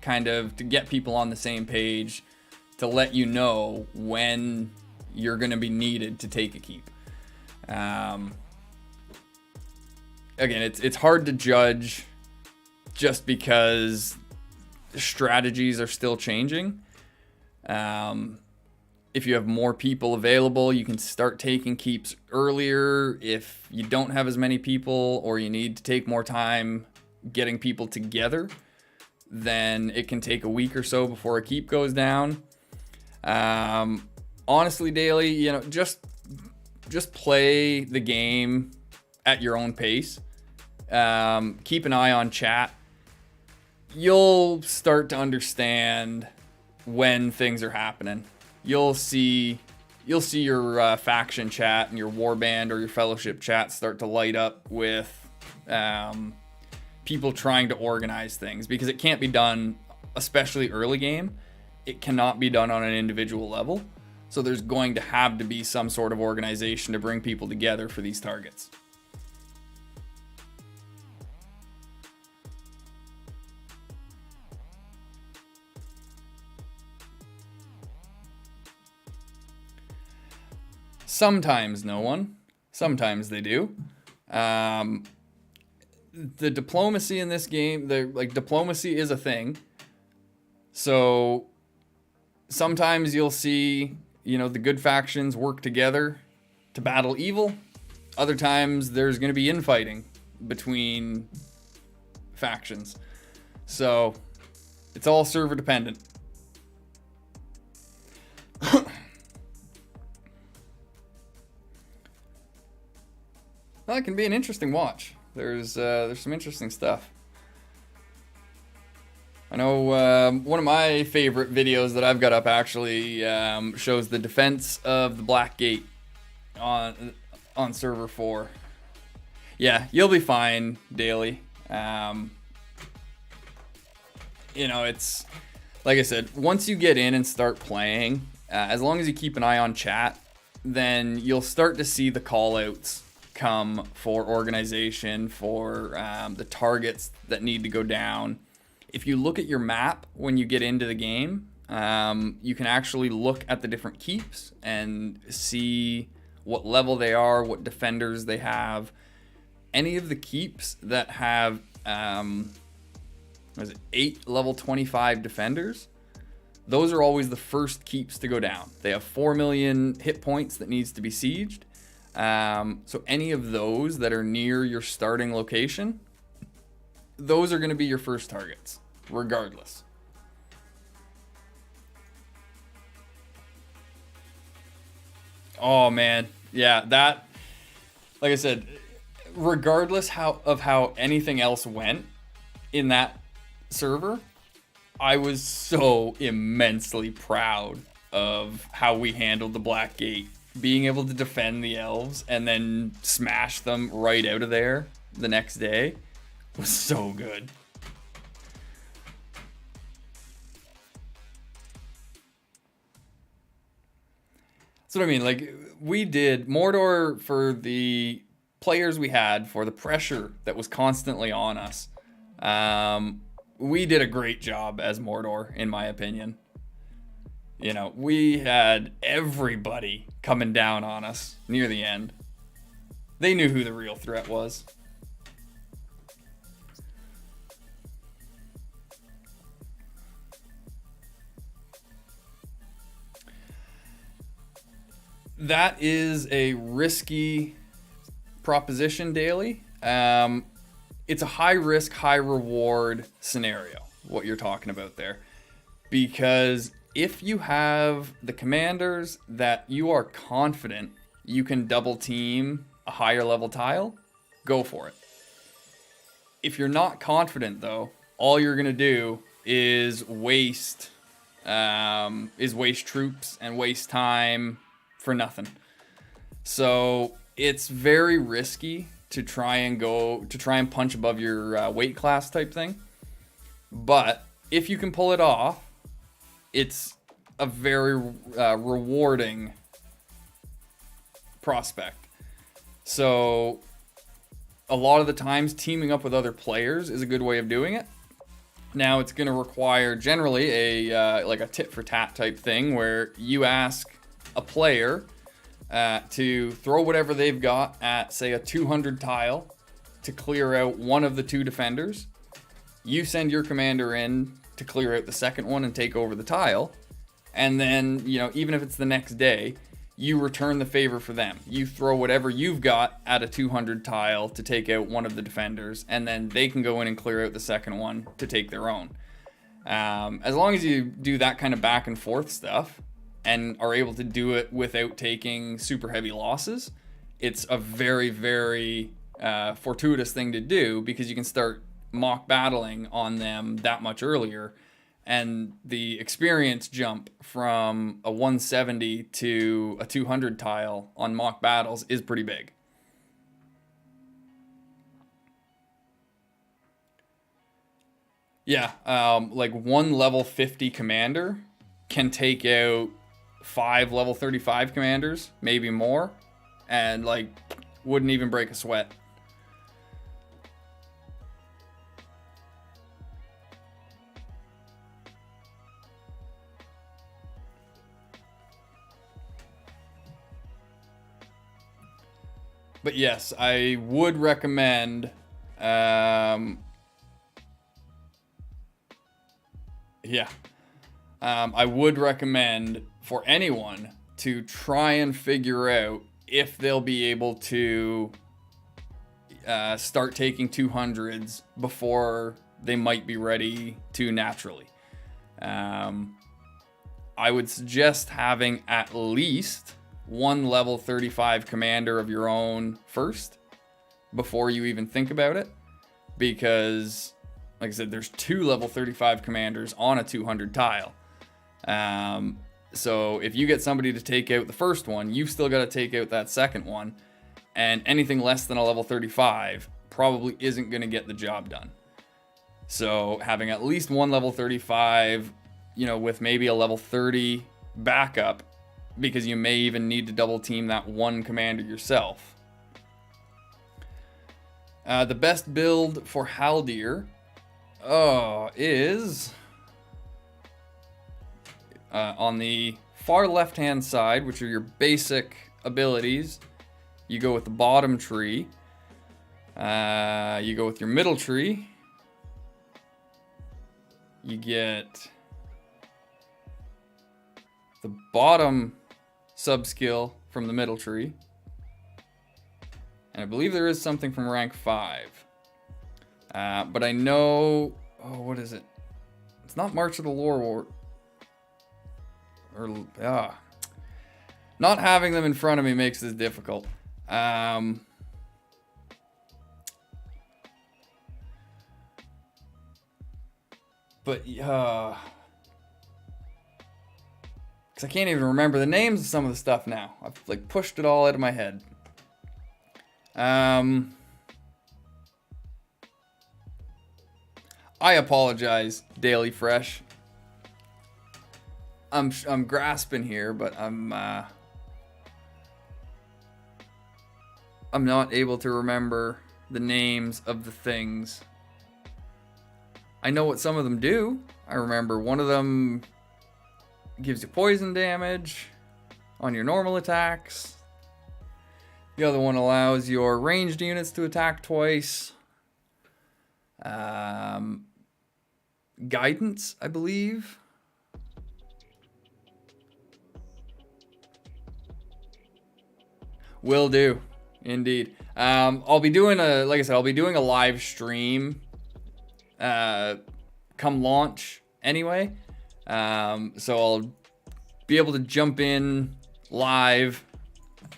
kind of to get people on the same page, to let you know when you're going to be needed to take a keep. Again, it's hard to judge just because strategies are still changing. If you have more people available, you can start taking keeps earlier. If you don't have as many people or you need to take more time getting people together, then it can take a week or so before a keep goes down. Honestly, Daily, you know, just play the game at your own pace. Keep an eye on chat. You'll start to understand when things are happening. You'll see your faction chat and your warband or your fellowship chat start to light up with people trying to organize things, because it can't be done, especially early game. It cannot be done on an individual level. So there's going to have to be some sort of organization to bring people together for these targets. Sometimes no one. Sometimes they do. The diplomacy in this game, diplomacy is a thing. So sometimes you'll see, you know, the good factions work together to battle evil. Other times there's going to be infighting between factions. So it's all server dependent. Well, it can be an interesting watch. There's some interesting stuff. I know one of my favorite videos that I've got up actually shows the defense of the Black Gate on server 4. Yeah, you'll be fine, Daily. You know, it's like I said, once you get in and start playing, as long as you keep an eye on chat, then you'll start to see the call-outs come for organization, for the targets that need to go down. If you look at your map when you get into the game, you can actually look at the different keeps and see what level they are, what defenders they have. Any of the keeps that have 8 level 25 defenders, those are always the first keeps to go down. They have 4 million hit points that needs to be sieged. So any of those that are near your starting location, those are going to be your first targets, regardless. Oh man, yeah, that, like I said, regardless of how anything else went in that server, I was so immensely proud of how we handled the Black Gate. Being able to defend the elves and then smash them right out of there the next day was so good. That's what I mean. Like, we did Mordor for the players we had, for the pressure that was constantly on us. We did a great job as Mordor, in my opinion. You know, we had everybody coming down on us near the end. They knew who the real threat was. That is a risky proposition, Daily. It's a high risk, high reward scenario, what you're talking about there. Because if you have the commanders that you are confident you can double team a higher level tile, go for it. If you're not confident though, all you're gonna do is waste troops and waste time for nothing. So it's very risky to try and punch above your weight class type thing. But if you can pull it off, it's a very rewarding prospect. So a lot of the times teaming up with other players is a good way of doing it. Now it's going to require generally a tit for tat type thing where you ask a player to throw whatever they've got at, say, a 200 tile to clear out one of the two defenders. You send your commander in to clear out the second one and take over the tile. And then, you know, even if it's the next day, you return the favor for them. You throw whatever you've got at a 200 tile to take out one of the defenders, and then they can go in and clear out the second one to take their own. As long as you do that kind of back and forth stuff and are able to do it without taking super heavy losses, it's a very, very fortuitous thing to do, because you can start mock battling on them that much earlier, and the experience jump from a 170 to a 200 tile on mock battles is pretty big. Yeah, like one level 50 commander can take out 5 level 35 commanders, maybe more, and like wouldn't even break a sweat. But yes, I would recommend I would recommend for anyone to try and figure out if they'll be able to start taking 200s before they might be ready to naturally. I would suggest having at least one level 35 commander of your own first before you even think about it, because like I said, there's 2 level 35 commanders on a 200 tile. So if you get somebody to take out the first one, you've still got to take out that second one, and anything less than a level 35 probably isn't going to get the job done. So having at least one level 35, with maybe a level 30 backup, because you may even need to double team that one commander yourself. The best build for Haldir is on the far left hand side, which are your basic abilities. You go with the bottom tree. You go with your middle tree. You get the bottom sub skill from the middle tree, and I believe there is something from rank 5, but I know, what is it? It's not March of the Lore War, not having them in front of me makes this difficult. But I can't even remember the names of some of the stuff now. I've like pushed it all out of my head. I apologize, Daily Fresh. I'm grasping here, but I'm not able to remember the names of the things. I know what some of them do. I remember one of them gives you poison damage on your normal attacks. The other one allows your ranged units to attack twice. Guidance, I believe. Will do, indeed. I'll be doing a live stream come launch anyway. So I'll be able to jump in live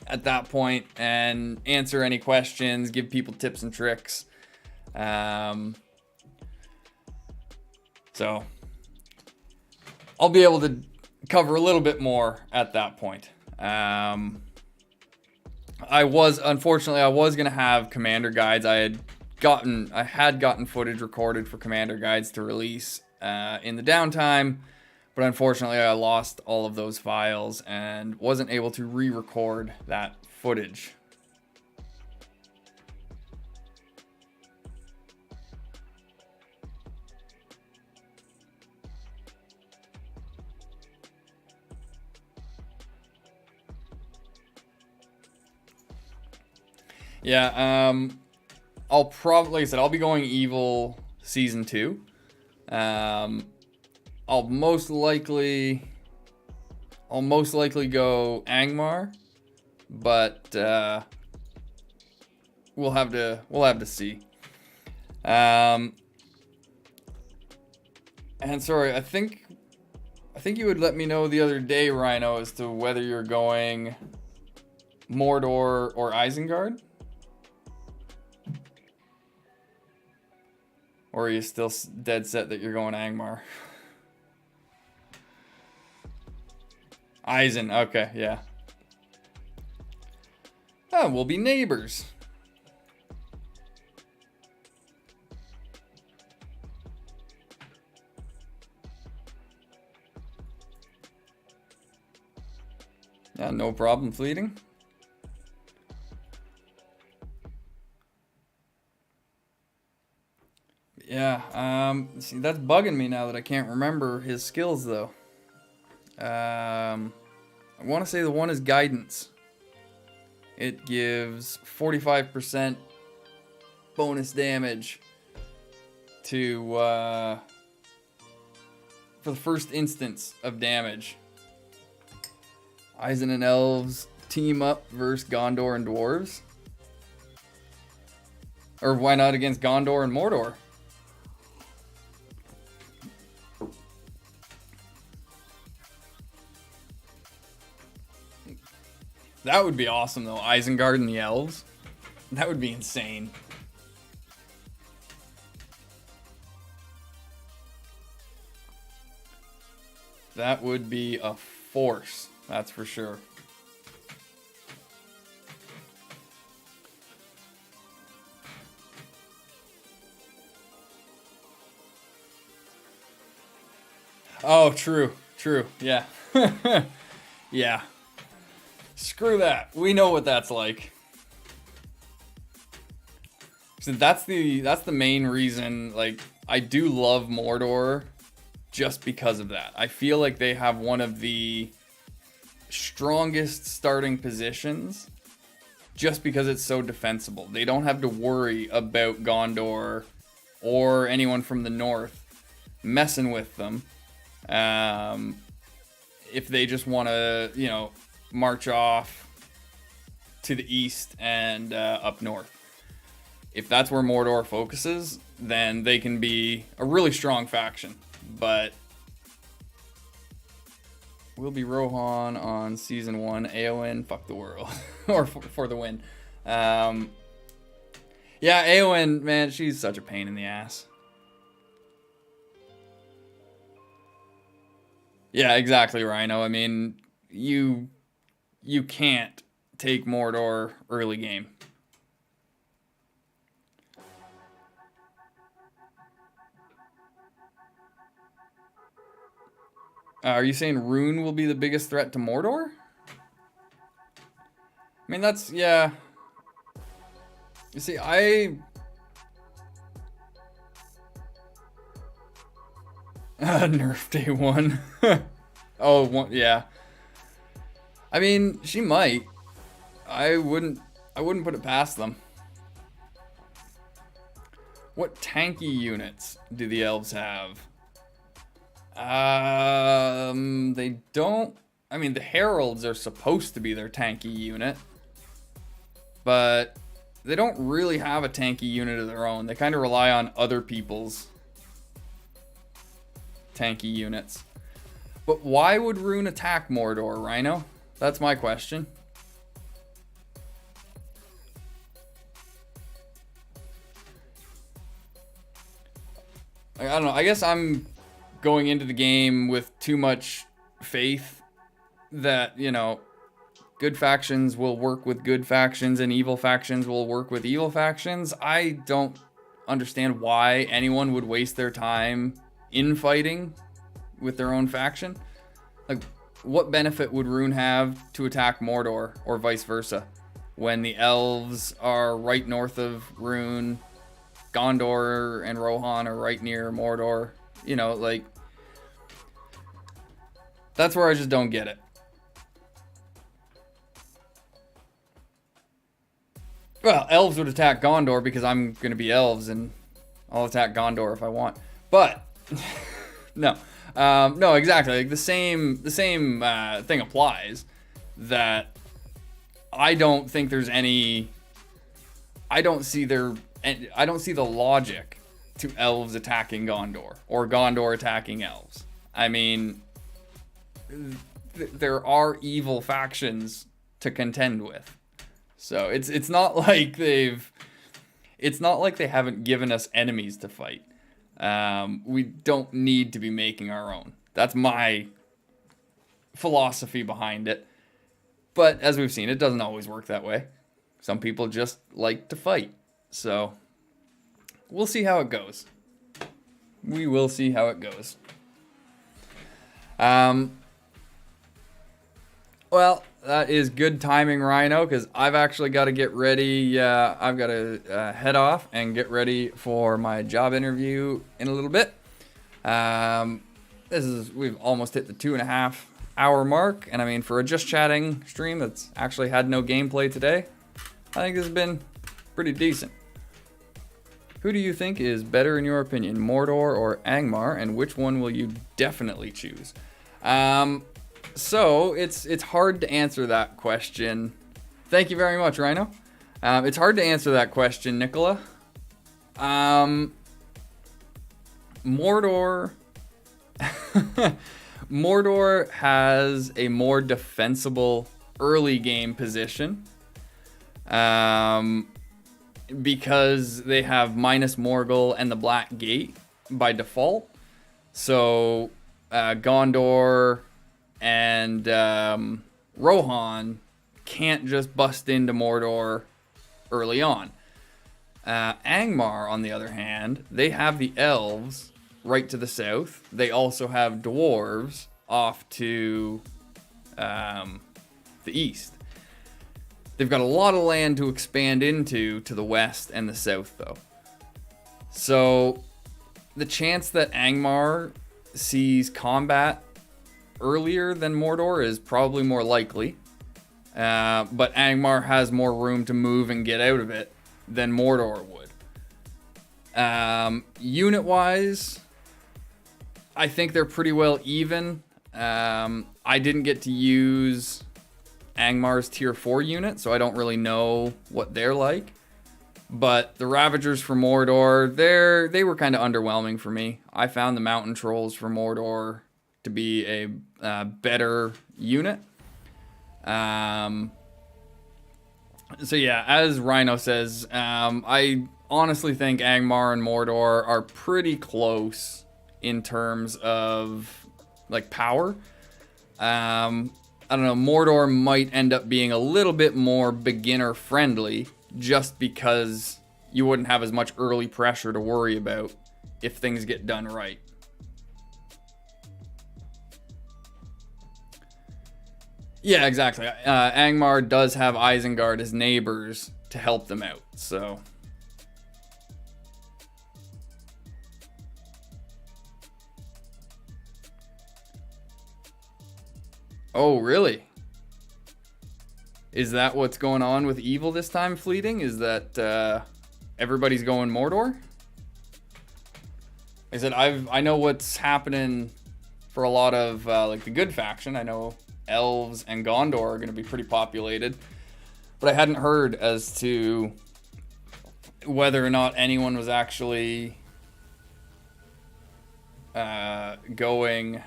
at that point and answer any questions, give people tips and tricks. So I'll be able to cover a little bit more at that point. I was going to have commander guides. I had gotten footage recorded for commander guides to release in the downtime, but unfortunately I lost all of those files and wasn't able to re-record that footage. Yeah, I'll probably, like I said, I'll be going Evil Season 2. I'll most likely go Angmar, but we'll have to see. And sorry, I think you would let me know the other day, Rhino, as to whether you're going Mordor or Isengard? Or are you still dead set that you're going Angmar? Eisen, okay, yeah. Oh, we'll be neighbors. Yeah, no problem, Fleeting. Yeah, see, that's bugging me now that I can't remember his skills, though. I want to say the one is Guidance. It gives 45% bonus damage to, for the first instance of damage. Eisen and Elves team up versus Gondor and Dwarves. Or why not against Gondor and Mordor? That would be awesome, though. Isengard and the Elves. That would be insane. That would be a force. That's for sure. Oh, true. True. Yeah. Yeah. Screw that. We know what that's like. So that's the main reason, like, I do love Mordor just because of that. I feel like they have one of the strongest starting positions just because it's so defensible. They don't have to worry about Gondor or anyone from the north messing with them. If they just want to, you know, march off to the east and up north. If that's where Mordor focuses, then they can be a really strong faction. But we'll be Rohan on season 1. Eowyn, fuck the world. Or for the win. Yeah, Eowyn, man, she's such a pain in the ass. Yeah, exactly, Rhino. I mean, you can't take Mordor early game. Are you saying Rune will be the biggest threat to Mordor? I mean, that's, yeah. You see, Nerf day 1. Oh, yeah. I mean, she might. I wouldn't put it past them. What tanky units do the elves have? They don't. I mean, the heralds are supposed to be their tanky unit, but they don't really have a tanky unit of their own. They kind of rely on other people's tanky units. But why would Rune attack Mordor, Rhino? That's my question. I don't know. I guess I'm going into the game with too much faith that, you know, good factions will work with good factions and evil factions will work with evil factions. I don't understand why anyone would waste their time infighting with their own faction. Like, what benefit would Rune have to attack Mordor or vice versa when the elves are right north of Rune, Gondor and Rohan are right near Mordor? You know, like, that's where I just don't get it. Well, elves would attack Gondor because I'm going to be elves and I'll attack Gondor if I want. But, no. No, exactly. Like the same thing applies. That I don't think there's any. I don't see the logic to elves attacking Gondor or Gondor attacking elves. I mean, there are evil factions to contend with. So it's not like they haven't given us enemies to fight. We don't need to be making our own. That's my philosophy behind it. But as we've seen, it doesn't always work that way. Some people just like to fight. So we'll see how it goes. We will see how it goes. Well, that is good timing, Rhino, because I've actually got to get ready. I've got to head off and get ready for my job interview in a little bit. We've almost hit the 2.5 hour mark, and I mean, for a just chatting stream that's actually had no gameplay today, I think this has been pretty decent. Who do you think is better in your opinion, Mordor or Angmar, and which one will you definitely choose? So it's hard to answer that question. Thank you very much, Rhino. It's hard to answer that question, Nicola. Mordor Mordor has a more defensible early game position. Because they have minus Morgul and the Black Gate by default. So Gondor and Rohan can't just bust into Mordor early on. Angmar, on the other hand, they have the elves right to the south. They also have dwarves off to the east. They've got a lot of land to expand into to the west and the south, though. So the chance that Angmar sees combat earlier than Mordor is probably more likely. But Angmar has more room to move and get out of it than Mordor would. Unit-wise, I think they're pretty well even. I didn't get to use Angmar's tier 4 unit, so I don't really know what they're like. But the Ravagers for Mordor, they were kind of underwhelming for me. I found the Mountain Trolls for Mordor to be a better unit. So yeah, as Rhino says, I honestly think Angmar and Mordor are pretty close in terms of like power. I don't know, Mordor might end up being a little bit more beginner friendly just because you wouldn't have as much early pressure to worry about if things get done right. Yeah, exactly. Angmar does have Isengard as neighbors to help them out, so. Oh, really? Is that what's going on with evil this time, Fleeting? Is that everybody's going Mordor? I said I know what's happening for a lot of like the good faction. I know elves and Gondor are going to be pretty populated, but I hadn't heard as to whether or not anyone was actually going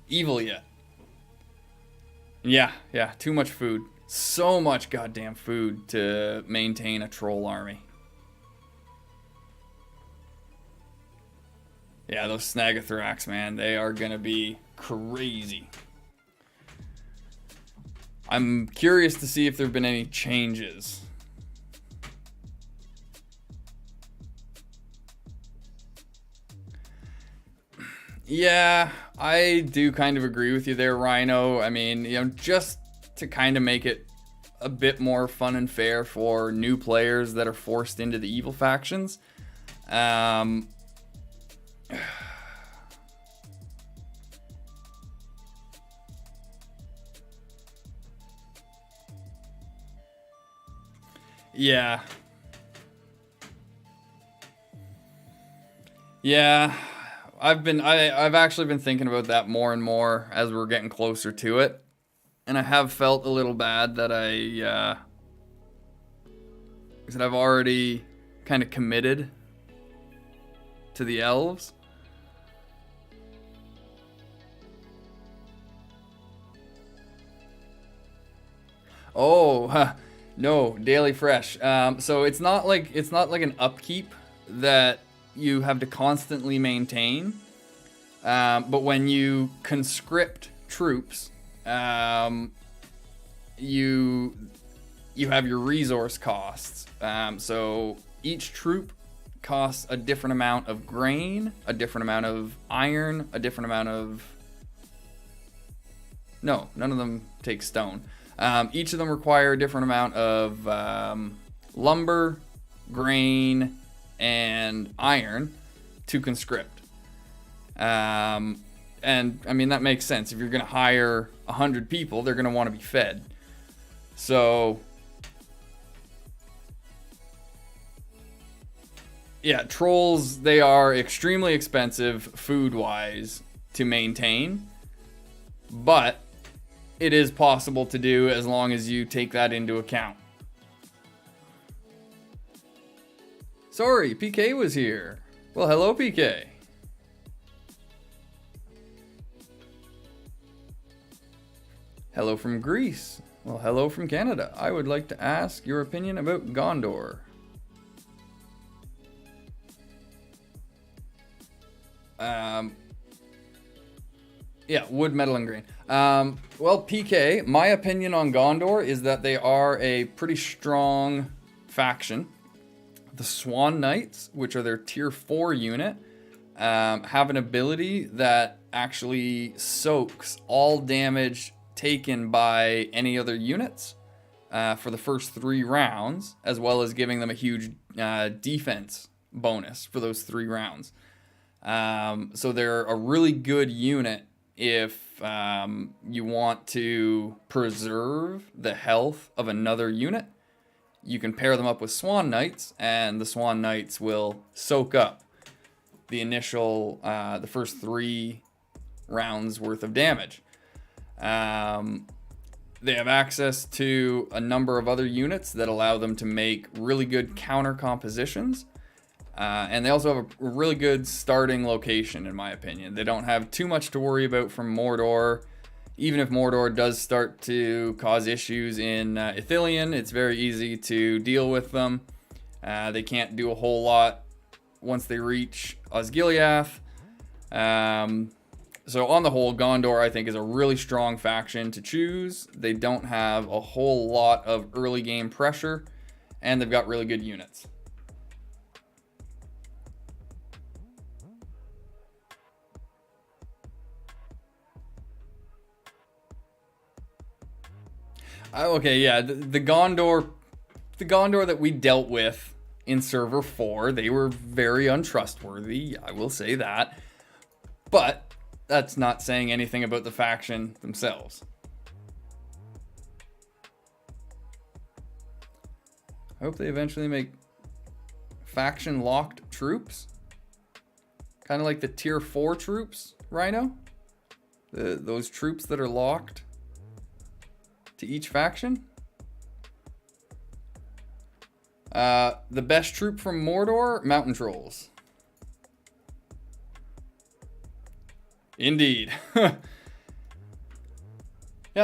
evil yet. Yeah, too much food. So much goddamn food to maintain a troll army. Yeah, those Snagathrax, man, they are gonna be crazy. I'm curious to see if there have been any changes. Yeah, I do kind of agree with you there, Rhino. I mean, just to kind of make it a bit more fun and fair for new players that are forced into the evil factions. Yeah. I've actually been thinking about that more and more as we're getting closer to it. And I have felt a little bad that I've already kind of committed to the elves. Oh, no, daily fresh. So it's not like an upkeep that you have to constantly maintain. But when you conscript troops, you have your resource costs. So each troop costs a different amount of grain, a different amount of iron, a different amount of... No, none of them take stone. Each of them require a different amount of lumber, grain, and iron to conscript. And I mean, that makes sense. If you're going to hire 100 people, they're going to want to be fed. So, yeah, trolls, they are extremely expensive food-wise to maintain, but it is possible to do as long as you take that into account. Sorry, PK was here. Well, hello, PK. Hello from Greece. Well, hello from Canada. I would like to ask your opinion about Gondor. Yeah, wood, metal, and grain. Well, PK, my opinion on Gondor is that they are a pretty strong faction. The Swan Knights, which are their tier 4 unit, have an ability that actually soaks all damage taken by any other units for the first 3 rounds, as well as giving them a huge defense bonus for those 3 rounds. So they're a really good unit if you want to preserve the health of another unit. You can pair them up with Swan Knights, and the Swan Knights will soak up the initial, the first 3 rounds worth of damage. They have access to a number of other units that allow them to make really good counter compositions. And they also have a really good starting location, in my opinion. They don't have too much to worry about from Mordor. Even if Mordor does start to cause issues in Ithilien, it's very easy to deal with them. They can't do a whole lot once they reach Osgiliath. So on the whole, Gondor, I think, is a really strong faction to choose. They don't have a whole lot of early game pressure, and they've got really good units. Okay, yeah, the Gondor that we dealt with in Server 4, they were very untrustworthy, I will say that. But that's not saying anything about the faction themselves. I hope they eventually make faction-locked troops. Kind of like the tier 4 troops, Rhino? Those troops that are locked to each faction. The best troop from Mordor, Mountain Trolls. Indeed. Yeah,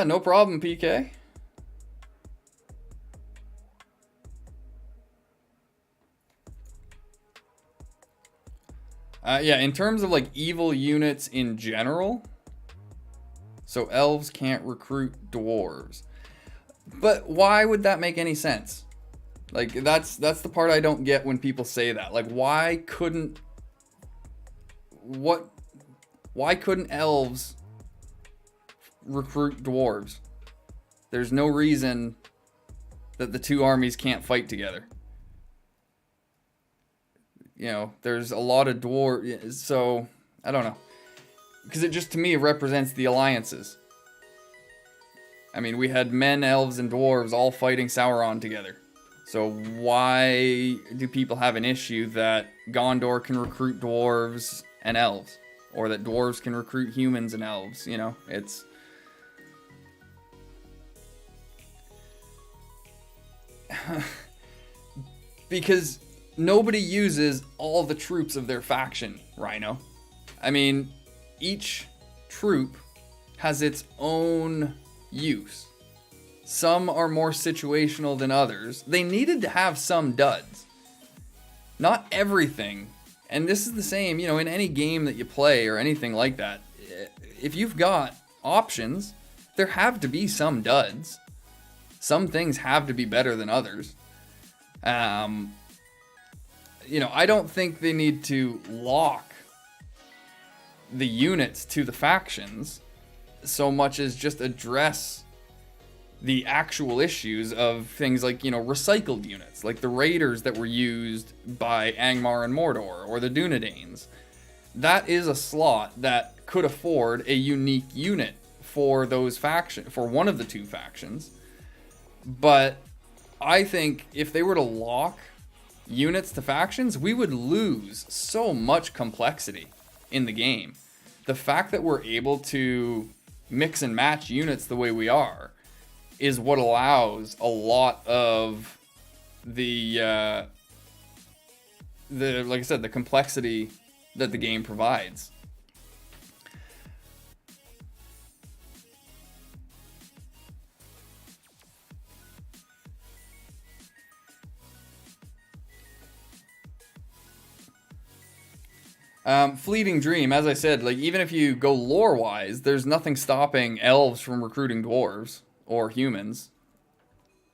no problem, PK. Yeah, in terms of like evil units in general, so elves can't recruit dwarves. But why would that make any sense? Like, that's the part I don't get when people say that. Like, why couldn't elves recruit dwarves? There's no reason that the 2 armies can't fight together. You know, there's a lot of dwarves, so I don't know. Because it just, to me, represents the alliances. I mean, we had men, elves, and dwarves all fighting Sauron together. So why do people have an issue that Gondor can recruit dwarves and elves? Or that dwarves can recruit humans and elves? You know, it's... Because nobody uses all the troops of their faction, Rhino. I mean, each troop has its own use. Some are more situational than others. They needed to have some duds. Not everything. And this is the same, you know, in any game that you play or anything like that. If you've got options, there have to be some duds. Some things have to be better than others. You know, I don't think they need to lock the units to the factions so much as just address the actual issues of things like, you know, recycled units, like the raiders that were used by Angmar and Mordor, or the Dunedains. That is a slot that could afford a unique unit for those faction, for one of the two factions. But I think if they were to lock units to factions, we would lose so much complexity in the game. The fact that we're able to mix and match units the way we are is what allows a lot of the like I said, the complexity that the game provides. Fleeting Dream, as I said, like even if you go lore-wise, there's nothing stopping elves from recruiting dwarves or humans.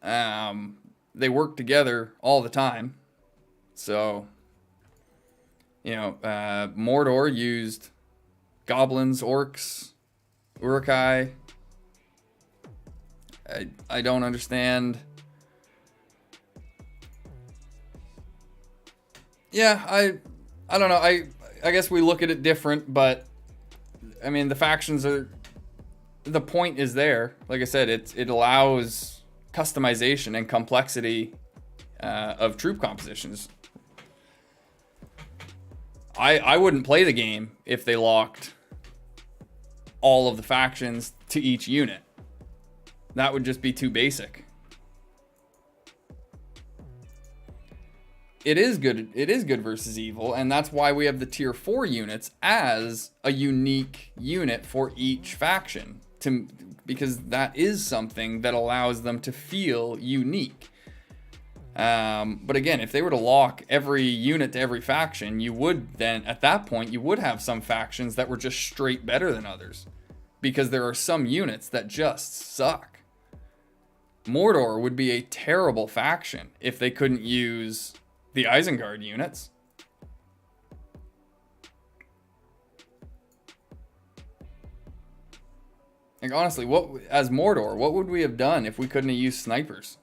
They work together all the time. So, you know, Mordor used goblins, orcs, Uruk-hai. I don't understand. Yeah, I don't know. I guess we look at it different, but I mean, the factions are, the point is there. Like I said, it allows customization and complexity of troop compositions. I wouldn't play the game if they locked all of the factions to each unit. That would just be too basic. It is good versus evil, and that's why we have the tier 4 units as a unique unit for each faction, because that is something that allows them to feel unique. But again, if they were to lock every unit to every faction, you would then, at that point, you would have some factions that were just straight better than others, because there are some units that just suck. Mordor would be a terrible faction if they couldn't use the Isengard units. Like honestly, as Mordor, what would we have done if we couldn't have used snipers?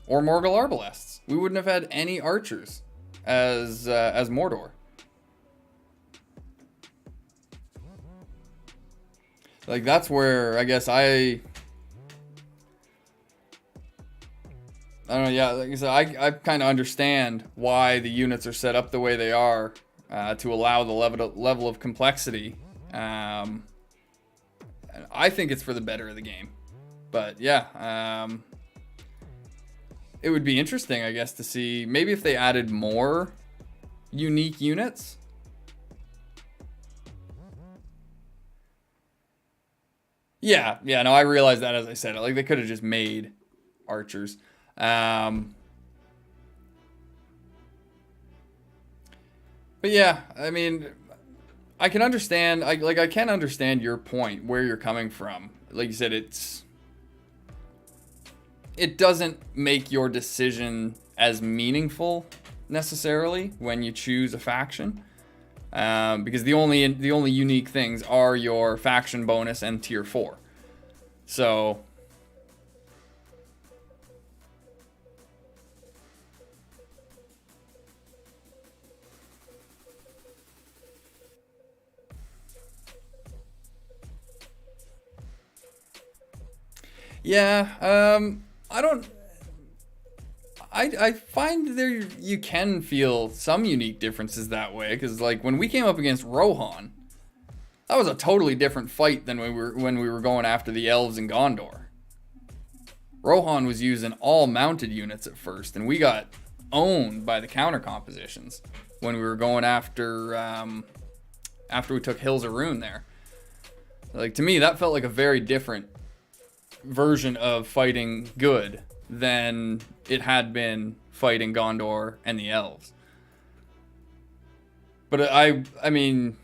Or Morgul Arbalests? We wouldn't have had any archers as Mordor. Like that's where I guess I don't know, yeah, like I said, I kind of understand why the units are set up the way they are to allow the level of complexity. And I think it's for the better of the game. But yeah, it would be interesting, I guess, to see maybe if they added more unique units. Yeah, no, I realize that as I said it. Like they could have just made archers. But yeah, I mean, I can understand. I can understand your point, where you're coming from. Like you said, it doesn't make your decision as meaningful necessarily when you choose a faction, because the only unique things are your faction bonus and tier 4. So. Yeah, I find there you can feel some unique differences that way, because like when we came up against Rohan, that was a totally different fight than when we were going after the elves in Gondor. Rohan was using all mounted units at first, and we got owned by the counter compositions when we were going after we took Hills of Rune there. Like, to me, that felt like a very different version of fighting good than it had been fighting Gondor and the elves. But I mean,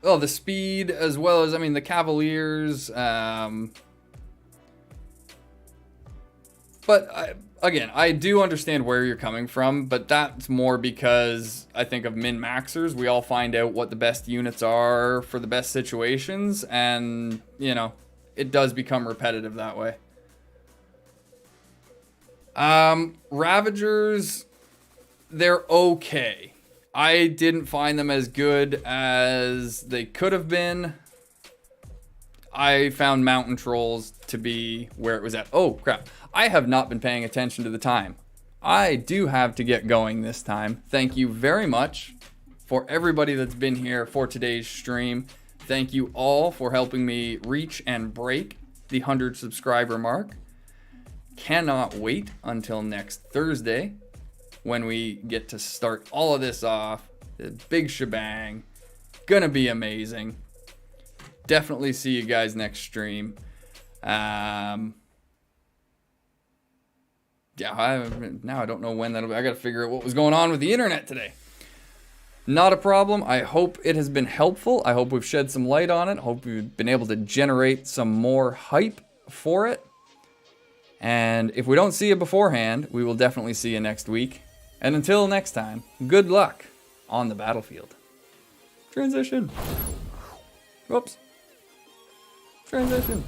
oh, the speed as well as, I mean, the Cavaliers. But again, I do understand where you're coming from, but that's more because I think of min-maxers. We all find out what the best units are for the best situations, and, you know, it does become repetitive that way. Ravagers, they're okay. I didn't find them as good as they could have been. I found Mountain Trolls to be where it was at. Oh, crap. I have not been paying attention to the time. I do have to get going this time. Thank you very much for everybody that's been here for today's stream. Thank you all for helping me reach and break the 100 subscriber mark. Cannot wait until next Thursday when we get to start all of this off. The big shebang. Gonna be amazing. Definitely see you guys next stream. Yeah, now I don't know when that'll be. I gotta figure out what was going on with the internet today. Not a problem. I hope it has been helpful. I hope we've shed some light on it. I hope we've been able to generate some more hype for it. And if we don't see you beforehand, we will definitely see you next week. And until next time, good luck on the battlefield. Transition. Whoops. Transition.